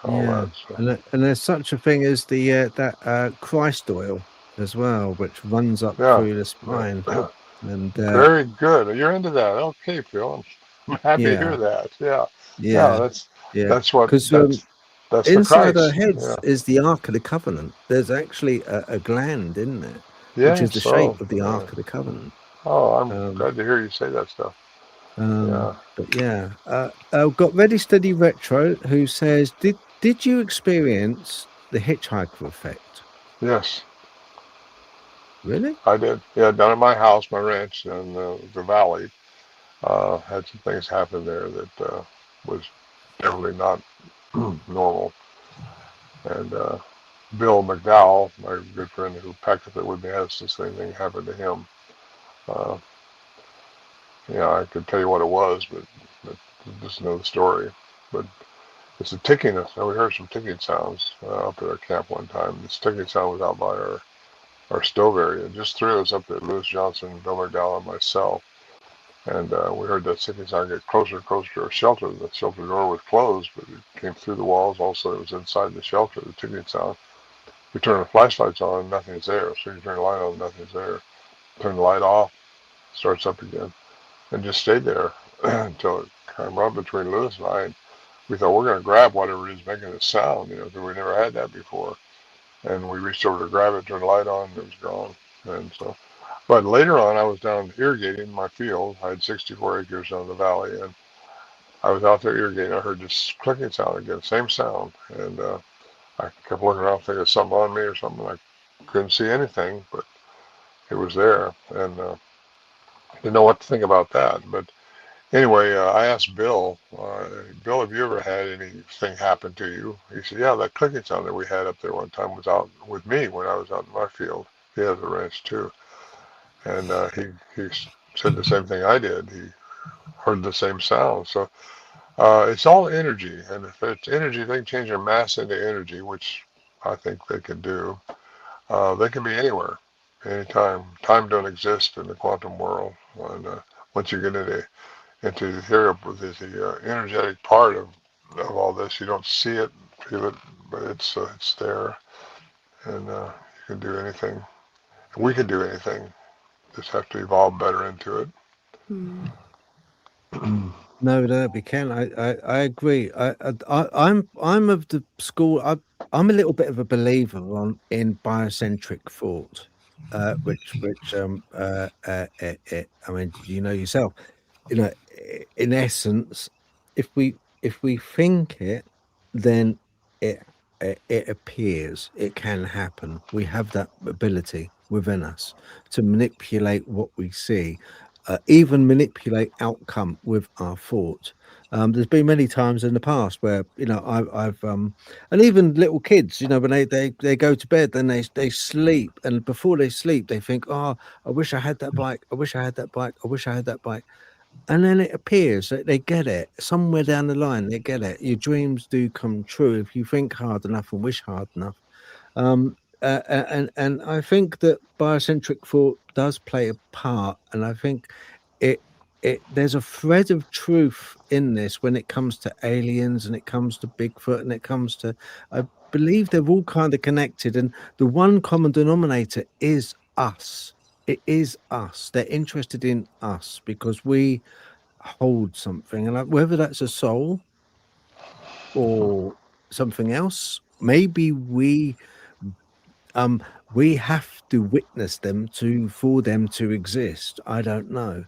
all yeah, that. So, and there's such a thing as the that Christ oil as well, which runs up yeah, through the spine, yeah. and Very good. You're into that. Okay, Phil. I'm happy to yeah, hear that. Yeah. Yeah, yeah, yeah, that's what because that's the inside our Christ. heads Yeah. is the Ark of the Covenant. There's actually a gland in there, which Yeah, is the shape so of the Ark of the Covenant. oh, I'm Um, glad to hear you say that stuff. Yeah. but yeah, I've got Ready Steady Retro who says, did you experience the hitchhiker effect? Yes, Really? I did. Yeah, down at my house, my ranch in the valley, had some things happen there that was definitely not normal. And Bill McDowell, my good friend who packed up it with me, has the same thing happen to him. Uh, Yeah, I could tell you what it was, but just know the story. But it's a ticking. We heard some ticking sounds up at our camp one time. This ticking sound was out by our stove area. Just three of us up there, Lewis Johnson, Bill McDowell, and myself. And we heard that ticking sound get closer and closer to our shelter. The shelter door was closed, but it came through the walls. Also, it was inside the shelter, the ticking sound. We turn the flashlights on, nothing's there. So you turn the light on, nothing's there. Turn the light off, starts up again. And just stayed there until it kind of run between Lewis and I. And we thought we're going to grab whatever it is making this sound, because we never had that before. And we reached over to grab it, turned the light on, and it was gone. And so, but later on, I was down irrigating my field. I had 64 acres down the valley, and I was out there irrigating. I heard this clicking sound again, same sound, and I kept looking around, thinking something on me or something. I couldn't see anything, but it was there, and didn't know what to think about that. But anyway, I asked Bill, Bill, have you ever had anything happen to you? He said, yeah, that clicking sound that we had up there one time was out with me when I was out in my field. He has a ranch too. And he said the same thing I did. He heard the same sound. So it's all energy. And if it's energy, they can change their mass into energy, which I think they can do. They can be anywhere, anytime. Time don't exist in the quantum world. And once you get into the theory of the energetic part of all this. You don't see it, feel it, but it's there, and you can do anything. We can do anything. Just have to evolve better into it. mm, No, no, we can. I agree. I'm of the school. I'm a little bit of a believer in biocentric thought, I mean, you know yourself. In essence, if we think it, then it. it appears, it can happen. We have that ability within us to manipulate what we see, even manipulate outcome with our thought. There's been many times in the past where I've and even little kids, when they go to bed, then they sleep, and before they sleep, they think, "Oh, I wish I had that bike. I wish I had that bike. I wish I had that bike." And then it appears that they get it somewhere down the line. They get it. Your dreams do come true if you think hard enough and wish hard enough. And I think that biocentric thought does play a part, and I think it there's a thread of truth in this when it comes to aliens and it comes to Bigfoot and it comes to, I believe they're all kind of connected, and the one common denominator is us. It is us. They're interested in us because we hold something, and whether that's a soul or something else, maybe we have to witness them for them to exist. I don't know,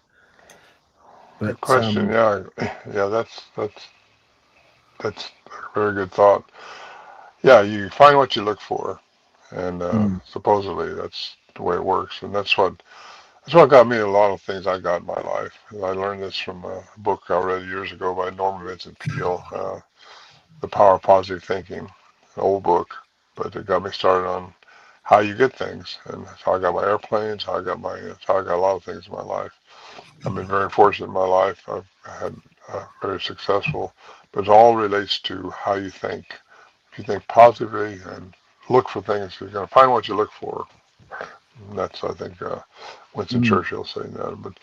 but Good question. Yeah, yeah, that's a very good thought. Yeah, you find what you look for, and mm, supposedly that's the way it works, and that's what got me a lot of things I got in my life. And I learned this from a book I read years ago by Norman Vincent Peale, The Power of Positive Thinking, an old book, but it got me started on how you get things, and that's how I got my airplanes, that's how I got a lot of things in my life. I've been very fortunate in my life. I've had very successful, but it all relates to how you think. If you think positively and look for things, you're going to find what you look for. And that's, I think, Winston mm, Churchill saying that. But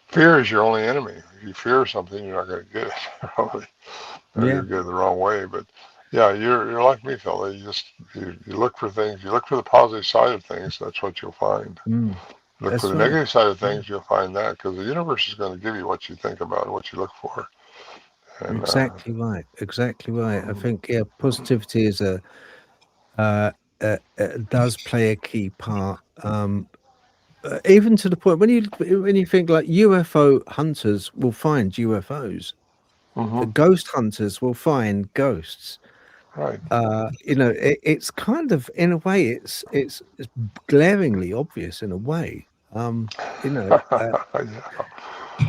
fear is your only enemy. If you fear something, you're not going to get it, probably, or yeah, you'll get it the wrong way. But yeah, you're like me, fella. You look for things. You look for the positive side of things. That's what you'll find. mm, Look for that's the right. negative side of Yeah, things. You'll find that because the universe is going to give you what you think about and what you look for. And exactly right. Exactly right. I mm, think positivity is uh, does play a key part. Even to the point when you think like UFO hunters will find UFOs, hmm ghost hunters will find ghosts. right. It's kind of, in a way, it's glaringly obvious in a way. You know, Yeah.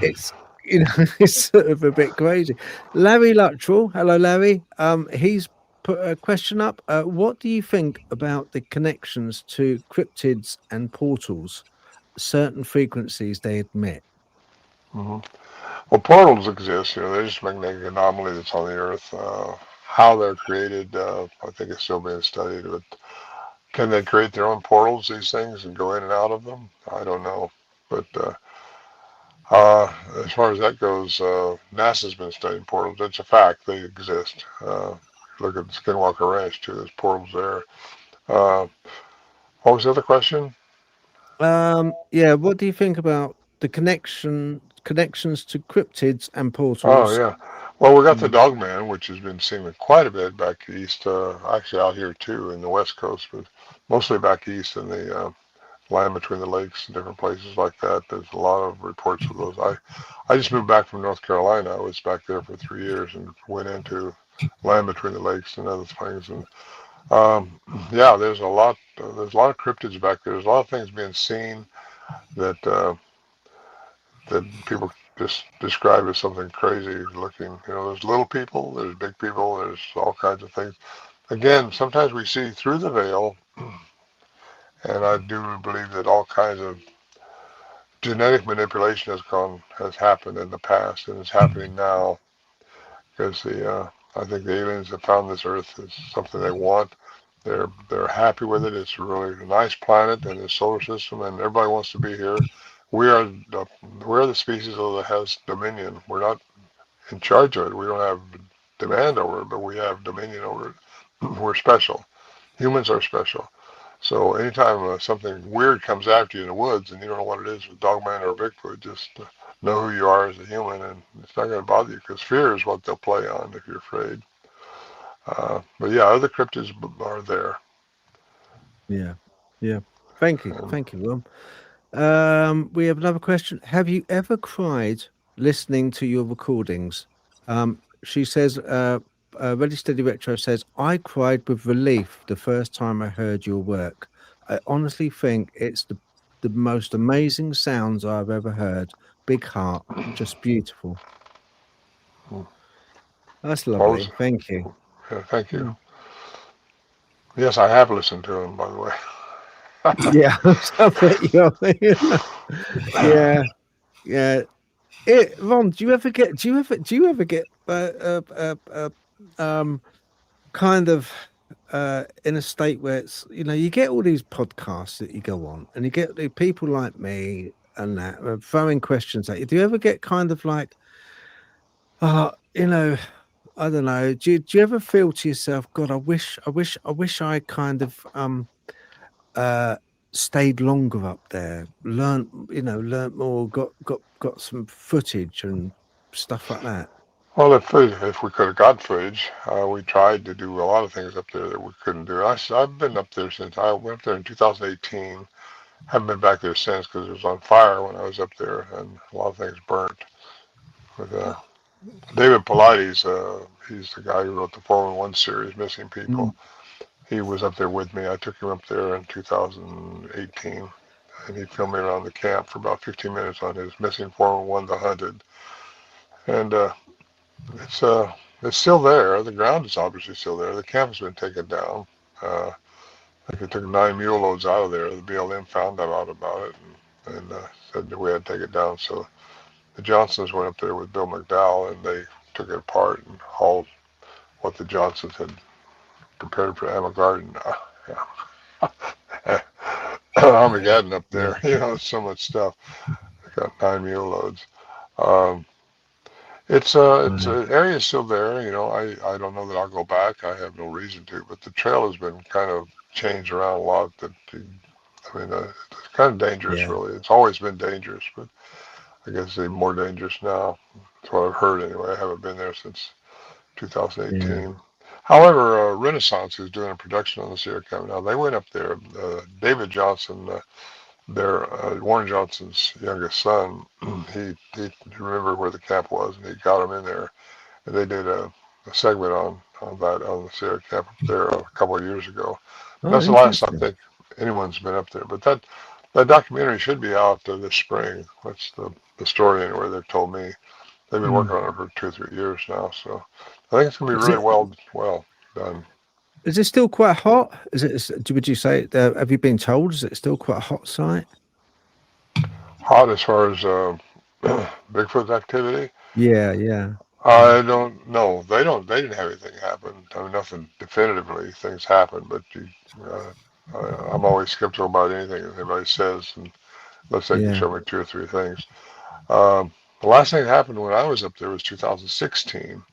it's it's sort of a bit crazy. Larry Luttrell, hello Larry. He's put a question up. What do you think about the connections to cryptids and portals? Certain frequencies they admit. hmm Well, portals exist. They're just a magnetic anomaly that's on the Earth. How they're created, I think it's still being studied. But can they create their own portals, these things, and go in and out of them? I don't know. But as far as that goes, NASA's been studying portals. It's a fact. They exist. Look at Skinwalker Ranch, too. There's portals there. Uh, what was the other question? Yeah, what do you think about the connections to cryptids and Oh, portals? yeah. Well, we got the Mm, Dogman, which has been seen quite a bit back east, actually out here too in the West Coast, but mostly back east in the land between the lakes and different places like that. There's a lot of reports of those. I just moved back from North Carolina. I was back there for 3 years and went into land between the lakes and other things. And yeah, there's a lot of cryptids back there. There's a lot of things being seen that that people just describe as something crazy looking. There's little people, there's big people, there's all kinds of things. Again, sometimes we see through the veil, and I do believe that all kinds of genetic manipulation has happened in the past and is happening now because I think the aliens have found this Earth is something they want. They're happy with it. It's really a nice planet in the solar system, and everybody wants to be here. We are the we're the species that has dominion. We're not in charge of it. We don't have demand over it, but we have dominion over it. We're special. Humans are special. So anytime something weird comes after you in the woods and you don't know what it is with Dogman or Bigfoot, just know who you are as a human, and it's not going to bother you because fear is what they'll play on if you're afraid. But yeah, other cryptids are there. yeah, yeah. Thank you, And thank you, Will. We have another question. Have you ever cried listening to your recordings? She says, Ready Steady Retro says, I cried with relief the first time I heard your work. I honestly think it's the most amazing sounds I've ever heard. Big heart, just beautiful. That's lovely. Thank you. Yeah, thank you. Yes, I have listened to him, by the way. Yeah, I bet you. Yeah, yeah. Ron, do you ever get kind of in a state where it's, you get all these podcasts that you go on and you get the people like me and that throwing questions at you. Do you ever get kind of like, I don't know, do you ever feel to yourself, God, I wish I kind of stayed longer up there, learnt more, got some footage and stuff like that? Well, if we could have got footage, we tried to do a lot of things up there that we couldn't do. I've been up there since I went up there in 2018. Haven't been back there since because it was on fire when I was up there, and a lot of things burnt. But David Paulides, he's the guy who wrote the 411 series, Missing People. He was up there with me. I took him up there in 2018, and he filmed me around the camp for about 15 minutes on his Missing 411, The Hunted. And it's still there. The ground is obviously still there. The camp has been taken down. I think they took 9 mule loads out of there. The BLM found out about it and said that we had to take it down. So the Johnsons went up there with Bill McDowell, and they took it apart and hauled what the Johnsons had prepared for Armageddon. Armageddon up there. So much stuff. They got 9 mule loads. It's area is still there. I don't know that I'll go back. I have no reason to, but the trail has been kind of changed around a lot. It's kind of dangerous, really. It's always been dangerous, but I guess it's even more dangerous now. That's what I've heard anyway. I haven't been there since 2018. Yeah. However, Renaissance is doing a production on the Sierra Camp now. They went up there. David Johnson, Warren Johnson's youngest son, he remembered where the camp was, and he got him in there, and they did a segment on the Sierra Camp up there a couple of years ago. That's the last I think anyone's been up there. But that documentary should be out this spring. That's the story anyway. They've told me. They've been working on it for 2 or 3 years now, so I think it's going to be really well done. Is it still quite hot? Would you say? Have you been told? Is it still quite a hot site? Hot as far as Bigfoot activity? Yeah. I don't know. They didn't have anything happen. Nothing definitively. Things happen, but I'm always skeptical about anything that anybody says, unless they can show me 2 or 3 things. The last thing that happened when I was up there was 2016.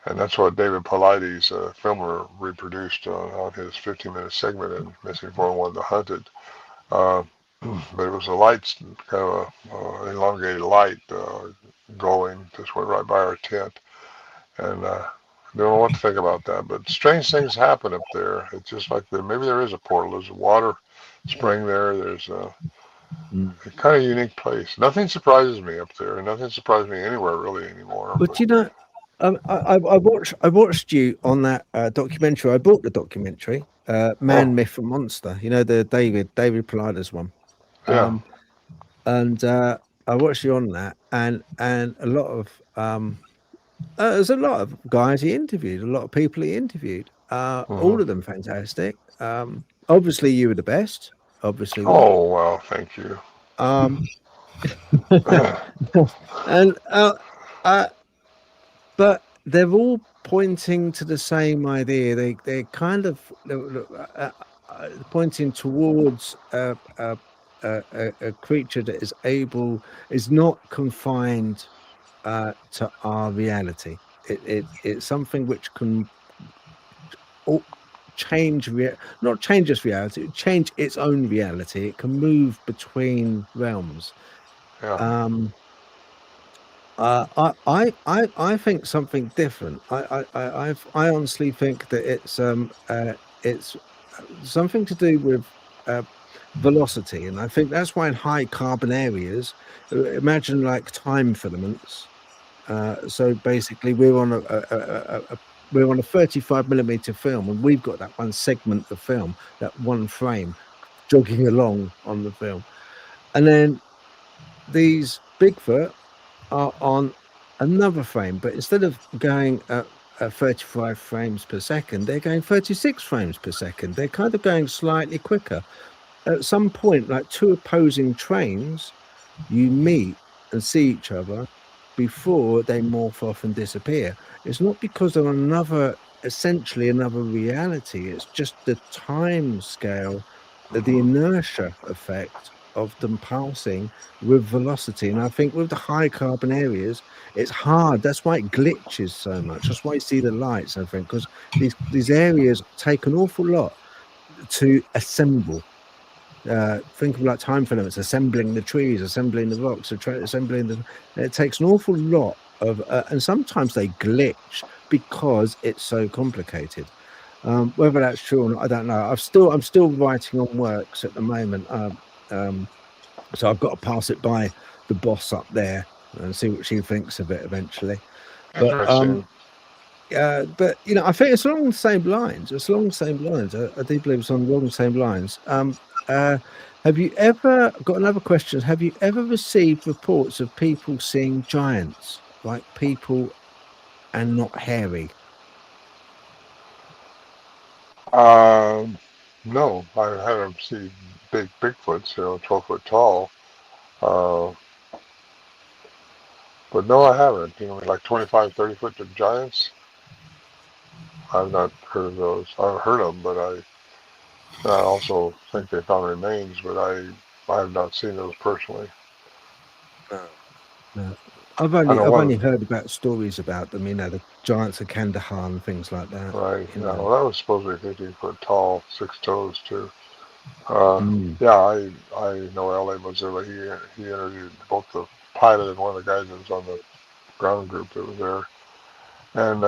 And that's what David Paulides, filmer, reproduced on his 15-minute segment in Missing 411, The Hunted. But it was a light, kind of an elongated light going, just went right by our tent. And I don't know what to think about that. But strange things happen up there. It's just like maybe there is a portal. There's a water spring there. There's a kind of unique place. Nothing surprises me up there. Nothing surprises me anywhere really anymore. But I watched you on that documentary. I bought the documentary, Man, Myth and Monster. The David Paulides one. Yeah. And I watched you on that, and a lot of there's a lot of guys he interviewed, a lot of people he interviewed. All of them fantastic. Obviously, you were the best. Obviously. Oh well, thank you. And but they're all pointing to the same idea. They're kind of pointing towards a creature that is not confined to our reality. It's something which can not change its reality, change its own reality. It can move between realms. Yeah. I think something different. I honestly think that it's something to do with velocity, and I think that's why in high carbon areas, imagine like time filaments. So basically, we're on we're on a 35mm film, and we've got that one segment of film, that one frame, jogging along on the film, and then these Bigfoot are on another frame, but instead of going at 35 frames per second, they're going 36 frames per second. They're kind of going slightly quicker. At some point, like two opposing trains, you meet and see each other before they morph off and disappear. It's not because they're on essentially another reality. It's just the time scale, the inertia effect of them passing with velocity. And I think with the high carbon areas, it's hard. That's why it glitches so much. That's why you see the lights, I think, because these areas take an awful lot to assemble. Think of like time filaments, assembling the trees, assembling the rocks, assembling the. It takes an awful lot of, and sometimes they glitch because it's so complicated. Whether that's true or not, I don't know. I'm still writing on works at the moment, so I've got to pass it by the boss up there and see what she thinks of it eventually. But Interesting. you know, I think it's along the same lines. It's along the same lines. I do believe it's along the same lines. Have you ever got another question? Have you ever received reports of people seeing giants, like people and not hairy? No, I haven't seen big Bigfoots, 12 foot tall. Uh, but no, I haven't. Like 25, 30 foot giants. I've not heard of those. I've heard of them, but I also think they found remains, but I have not seen those personally. No. I've I know only one, heard about stories about them. You know, the giants of Kandahar and things like that. right? You Yeah, know. well, that was supposed to be 15 foot tall, 6 toes too. Uh, Mm, yeah, I know L.A. Mozilla. He interviewed both the pilot and one of the guys that was on the ground group that was there, and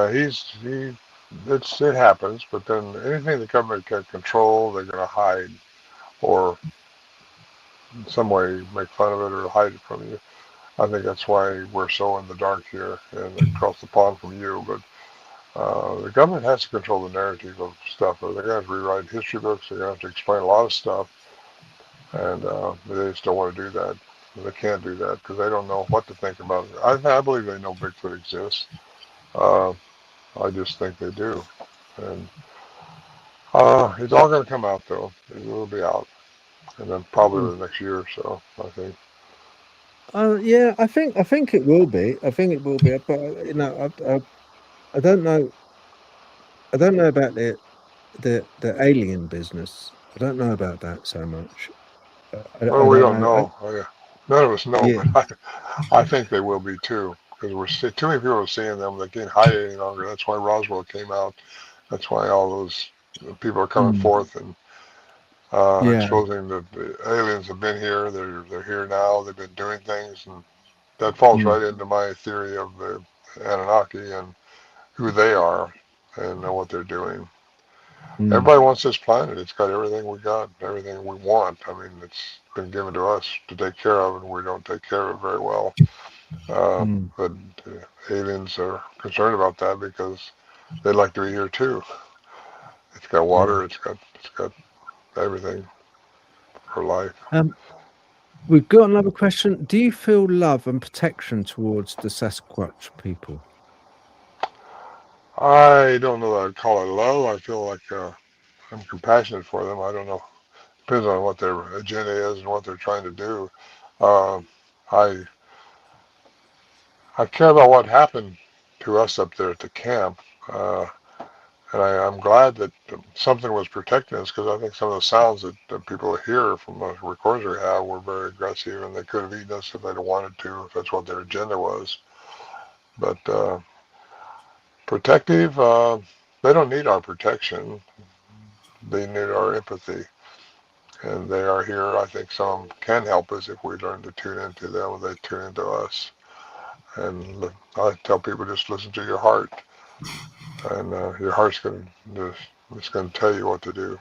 it happens. But then anything the government can control, they're going to hide or in some way make fun of it or hide it from you. I think that's why we're so in the dark here and across the pond from you. But the government has to control the narrative of stuff. They're going to have to rewrite history books. They're going to have to explain a lot of stuff, and they just don't want to do that. They can't do that because they don't know what to think about it. I believe they know Bigfoot exists. Uh, I just think they do, and it's all going to come out though. It will be out, and then probably mm. the next year or so. I think. Yeah, I think it will be. I think it will be. But you know, I don't know. I don't know about the alien business. I don't know about that so much. Well, I we don't don't know. know. Oh, yeah. None of us know, Yeah, but I think they will be too, because too many people are seeing them. They can't hide it any longer. That's why Roswell came out. That's why all those people are coming mm, forth and yeah, exposing that the aliens have been here. They're here now. They've been doing things, and that falls mm, right into my theory of the Anunnaki and who they are and what they're doing. mm, Everybody wants this planet. It's got everything we got, everything we want. I mean, it's been given to us to take care of, and we don't take care of it very well. Uh, mm, but aliens are concerned about that because they'd like to be here too. It's got yeah. water. It's got everything for life. Um, we've got another question. Do you feel love and protection towards the Sasquatch people? I don't know that I'd call it love. I feel like I'm compassionate for them. I don't know. Depends on what their agenda is and what they're trying to do. Uh, I I care about what happened to us up there at the camp. And I'm glad that something was protecting us because I think some of the sounds that people hear from the recordings we have were very aggressive and they could have eaten us if they'd wanted to, if that's what their agenda was. But protective, they don't need our protection. They need our empathy. And they are here. I think some can help us if we learn to tune into them and they tune into us. And I tell people just listen to your heart. And your heart's it's going to tell you what to do,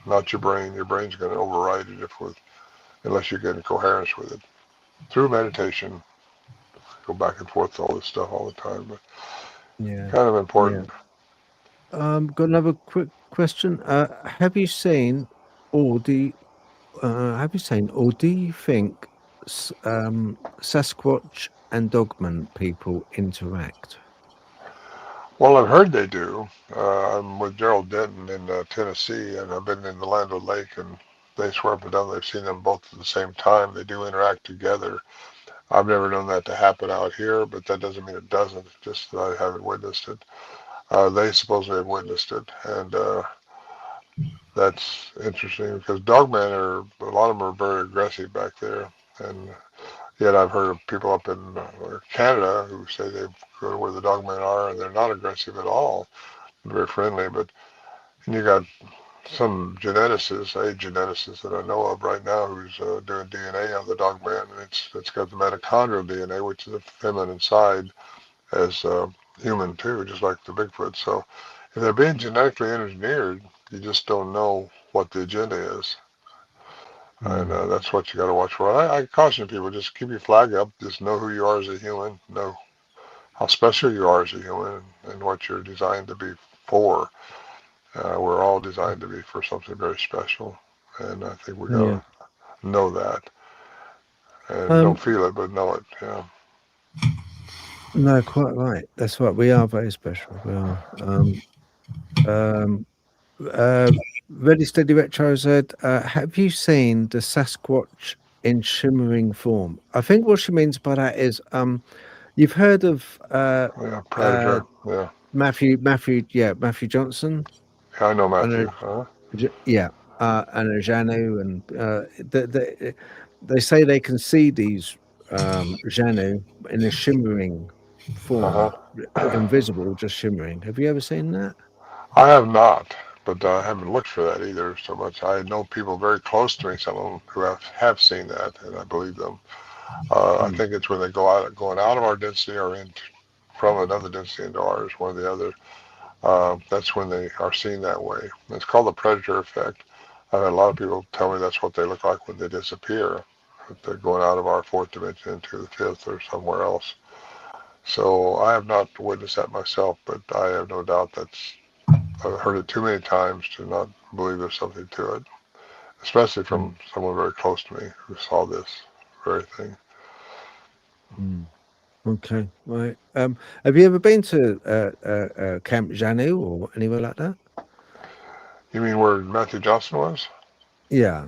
not your brain. Your brain's going to override it unless you get in coherence with it through meditation. Go back and forth to all this stuff all the time, but Yeah, kind of yeah. important. Got another quick question. Have you seen, or do you, have you seen, or do you think Sasquatch and Dogman people interact? Well, I've heard they do. I'm with Gerald Denton in Tennessee, and I've been in the Land of Lake, and they swear up and down they've seen them both at the same time. They do interact together. I've never known that to happen out here, but that doesn't mean it doesn't. It's just that I haven't witnessed it. They supposedly have witnessed it, and that's interesting because dogmen are a lot of them are very aggressive back there, and yet I've heard of people up in Canada who say they go to where the dogmen are and they're not aggressive at all, very friendly. But and you got some geneticists, a geneticist that I know of right now who's doing DNA on the dogman, and it's got the mitochondrial DNA, which is the feminine side, as human too, just like the Bigfoot. So if they're being genetically engineered, you just don't know what the agenda is. And that's what you got to watch for. I caution people, just keep your flag up. Just know who you are as a human. Know how special you are as a human and what you're designed to be for. We're all designed to be for something very special. And I think we got Yeah. to know that. And don't feel it, but know it. Yeah. No, quite right. That's right. We are very special. We are. Ready, steady, retro said, have you seen the Sasquatch in shimmering form? I think what she means by that is, you've heard of Yeah. Predator. Yeah. Matthew Johnson. Yeah, I know Matthew. And and Janu, and they say they can see these Janu in a shimmering form, invisible, just shimmering. Have you ever seen that? I have not, but I haven't looked for that either so much. I know people very close to me, some of them who have seen that, and I believe them. I think it's when they going out of our density or in from another density into ours, one or the other. That's when they are seen that way. It's called the predator effect. I've had a lot of people tell me that's what they look like when they disappear. That they're going out of our fourth dimension into the fifth or somewhere else. So I have not witnessed that myself, but I have no doubt I've heard it too many times to not believe there's something to it, especially from someone very close to me who saw this very thing. Okay, right. Have you ever been to Camp Janu or anywhere like that? You mean where Matthew Johnson was? Yeah.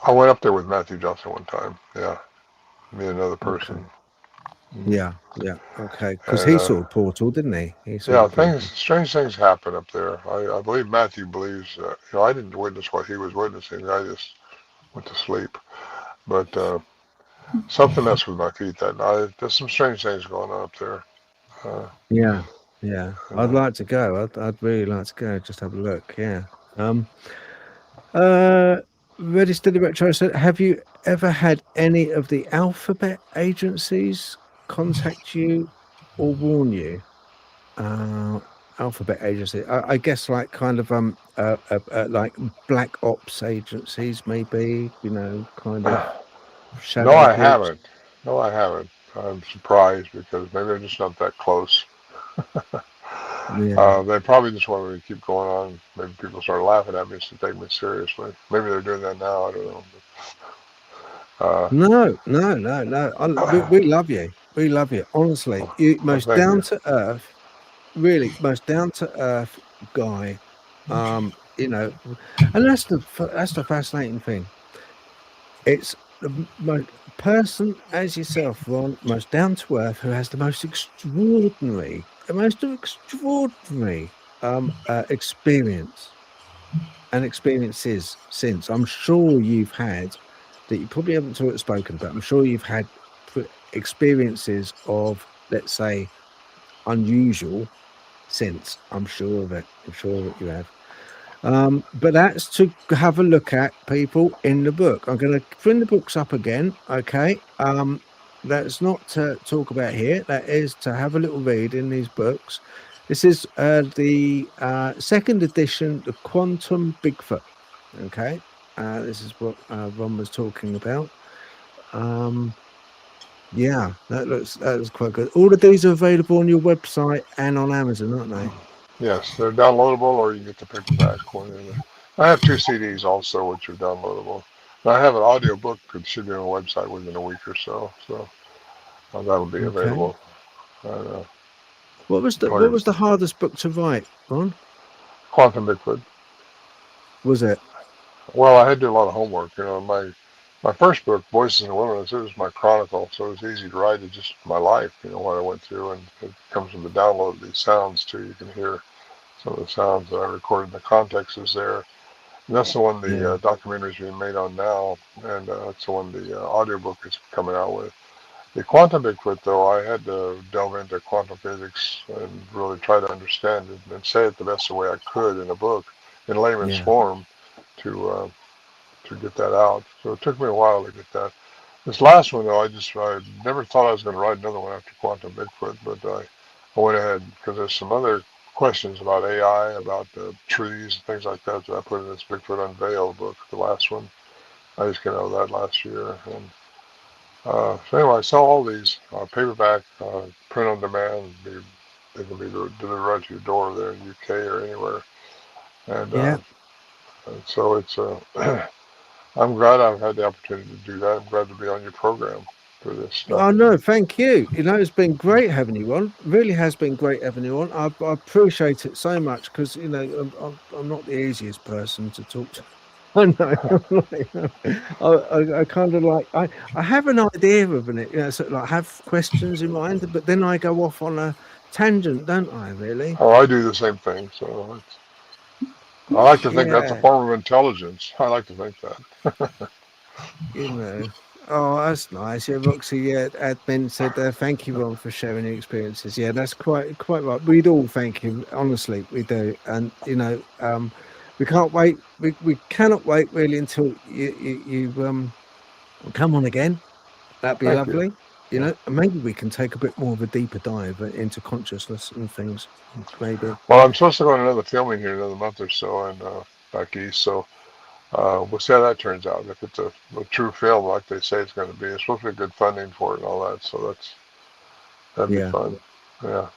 I went up there with Matthew Johnson one time. Yeah, me and another person. Okay. Yeah. Okay, because he saw a portal, didn't he? Strange things happen up there. I believe Matthew believes. I didn't witness what he was witnessing. I just went to sleep. But something messed with my feet that night. There's some strange things going on up there. Yeah. I'd like to go. I'd really like to go. Just have a look. Yeah. Ready, steady, retro. So, have you ever had any of the alphabet agencies contact you or warn you? Alphabet agency. I guess like kind of like black ops agencies, maybe. Kind of. No, I haven't. No, I haven't. I'm surprised because maybe they're just not that close. They probably just want me to keep going on. Maybe people start laughing at me to take me seriously. Maybe they're doing that now. I don't know. No. We love you. We love you. Honestly, you most down to earth, really most down to earth guy. And that's the fascinating thing. It's the person as yourself, Ron, most down to earth, who has the most extraordinary experience and experiences since. I'm sure you've had that you probably haven't spoken about. I'm sure you've had experiences of, let's say, unusual since. I'm sure of it. I'm sure that you have. But that's to have a look at, people, in the book. I'm going to bring the books up again. Okay. That's not to talk about here. That is to have a little read in these books. This is the second edition, the Quantum Bigfoot. Okay. This is what Ron was talking about. Yeah, that looks quite good. All of these are available on your website and on Amazon, aren't they? Yes, they're downloadable, or you can get the paperback one. And I have 2 CDs also, which are downloadable. And I have an audio book that should be on the website within a week or so. So that'll be Okay. available. Uh, What was the hardest book to write, Ron? Quantum Bigfoot. Was it? Well, I had to do a lot of homework. My first book, Voices in the Wilderness, it was my chronicle, so it was easy to write. It's just my life, what I went through, and it comes from the download of these sounds too. You can hear some of the sounds that I recorded. The context is there. And that's the one the Yeah. documentary's being made on now, and that's the one the audiobook is coming out with. The Quantum Bigfoot, though, I had to delve into quantum physics and really try to understand it and say it the best way I could in a book, in layman's Yeah. form, to to get that out. So it took me a while to get that. This last one, though, I never thought I was going to write another one after Quantum Bigfoot, but I went ahead because there's some other questions about AI, about trees and things like that I put in this Bigfoot Unveiled book, the last one. I just came out with that last year. And so anyway, I sell all these paperback, print on demand. They can be delivered right to your door there in the UK or anywhere. And, Yeah. and so it's I'm glad I've had the opportunity to do that. I'm glad to be on your program for this stuff. Oh no, thank you. It's been great having you on. Really has been great having you on. I appreciate it so much because I'm not the easiest person to talk to. I know. I kind of like I have an idea of it, sort of like have questions in mind, but then I go off on a tangent, don't I? Really? Oh, I do the same thing. So I like to think that's a Yeah. form of intelligence. I like to think that. Oh, that's nice. Yeah, Roxy. Yeah, admin said thank you, Ron, for sharing your experiences. Yeah, that's quite right. We'd all thank him. Honestly, we do. And we can't wait. We cannot wait really until you come on again. That'd be Thank you. lovely. And maybe we can take a bit more of a deeper dive into consciousness and things. Maybe. Well, I'm supposed to go on another filming here in another month or so, and back east. So we'll see how that turns out. If it's a true film like they say it's going to be, it's supposed to be good funding for it and all that. So that'd be fun. Yeah.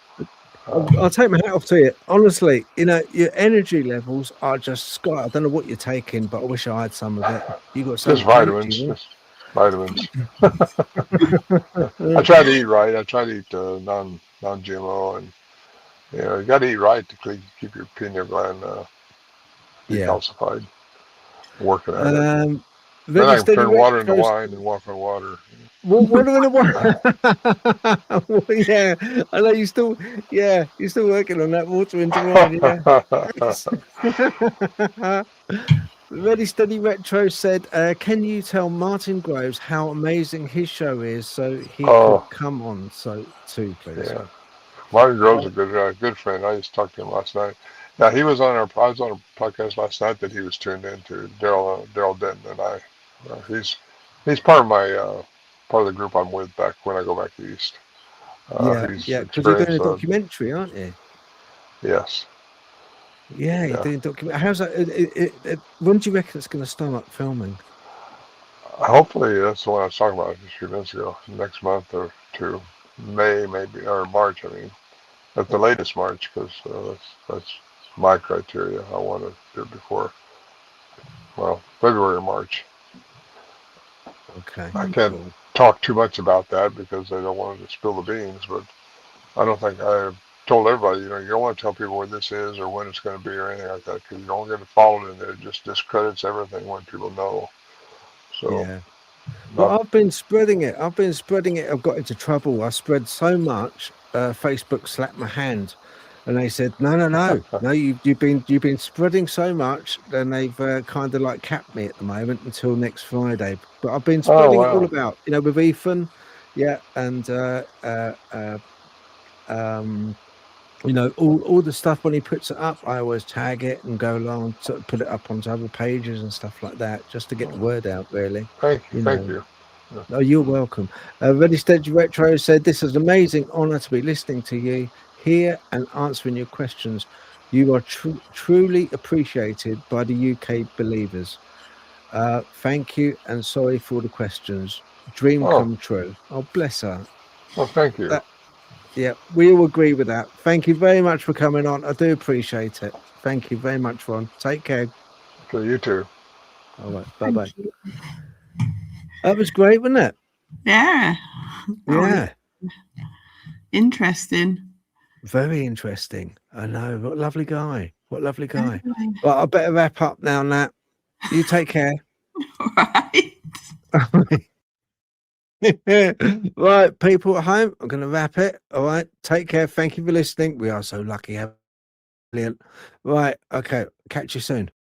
I'll take my hat off to you. Honestly, your energy levels are just sky. I don't know what you're taking, but I wish I had some of it. You got so just much vitamins. energy. Just vitamins. I try to eat right. I try to eat non-GMO, and you got to eat right to keep your pineal gland decalcified. Working at it. Then I can turn water into wine and walk on water. Water in the water. Yeah, I know you're still working on that water into wine. Yeah. Ready Steady Retro said, can you tell Martin Groves how amazing his show is so he could come on too, please? Yeah. Martin Groves is a good friend. I just talked to him last night. Now I was on a podcast last night that he was tuned into. Daryl Denton and I. He's part of my part of the group I'm with back when I go back east. Because you're doing a documentary, aren't you? Yes. Yeah, you're doing documentary. How's that? When do you reckon it's going to start filming? Hopefully, that's the one I was talking about just a few minutes ago. Next month or two, May maybe or March. I mean, at the latest March, because that's my criteria. I want to do it before, February or March. Okay. I can't talk too much about that because I don't want to spill the beans, but I don't think I've told everybody, you don't want to tell people where this is or when it's going to be or anything like that because you don't get it followed in there. It just discredits everything when people know. So, yeah. Well, I've been spreading it. I've got into trouble. I spread so much. Facebook slapped my hand, and they said, "No, you've been spreading so much." Then they've kind of like capped me at the moment until next Friday. But I've been spreading it all about, with Ethan, and all the stuff when he puts it up, I always tag it and go along and put it up onto other pages and stuff like that, just to get the word out. Really, thank you. Oh, you're welcome. Ready Steady Retro said, this is an amazing honor to be listening to you here and answering your questions. You are truly appreciated by the UK believers. Thank you and sorry for the questions. Dream come true. Oh, bless her. Well, thank you. Yeah, we all agree with that. Thank you very much for coming on. I do appreciate it. Thank you very much, Ron. Take care. Okay, you too. All right. Thank Bye-bye. you. That was great, wasn't it? Yeah. That was Yeah. interesting. Very interesting. I know. What a lovely guy. What a lovely guy. Anyway, Well, I better wrap up now, Nat. You take care. all right. Right, people at home, I'm going to wrap it. All right. Take care. Thank you for listening. We are so lucky. Brilliant. Right. Okay. Catch you soon.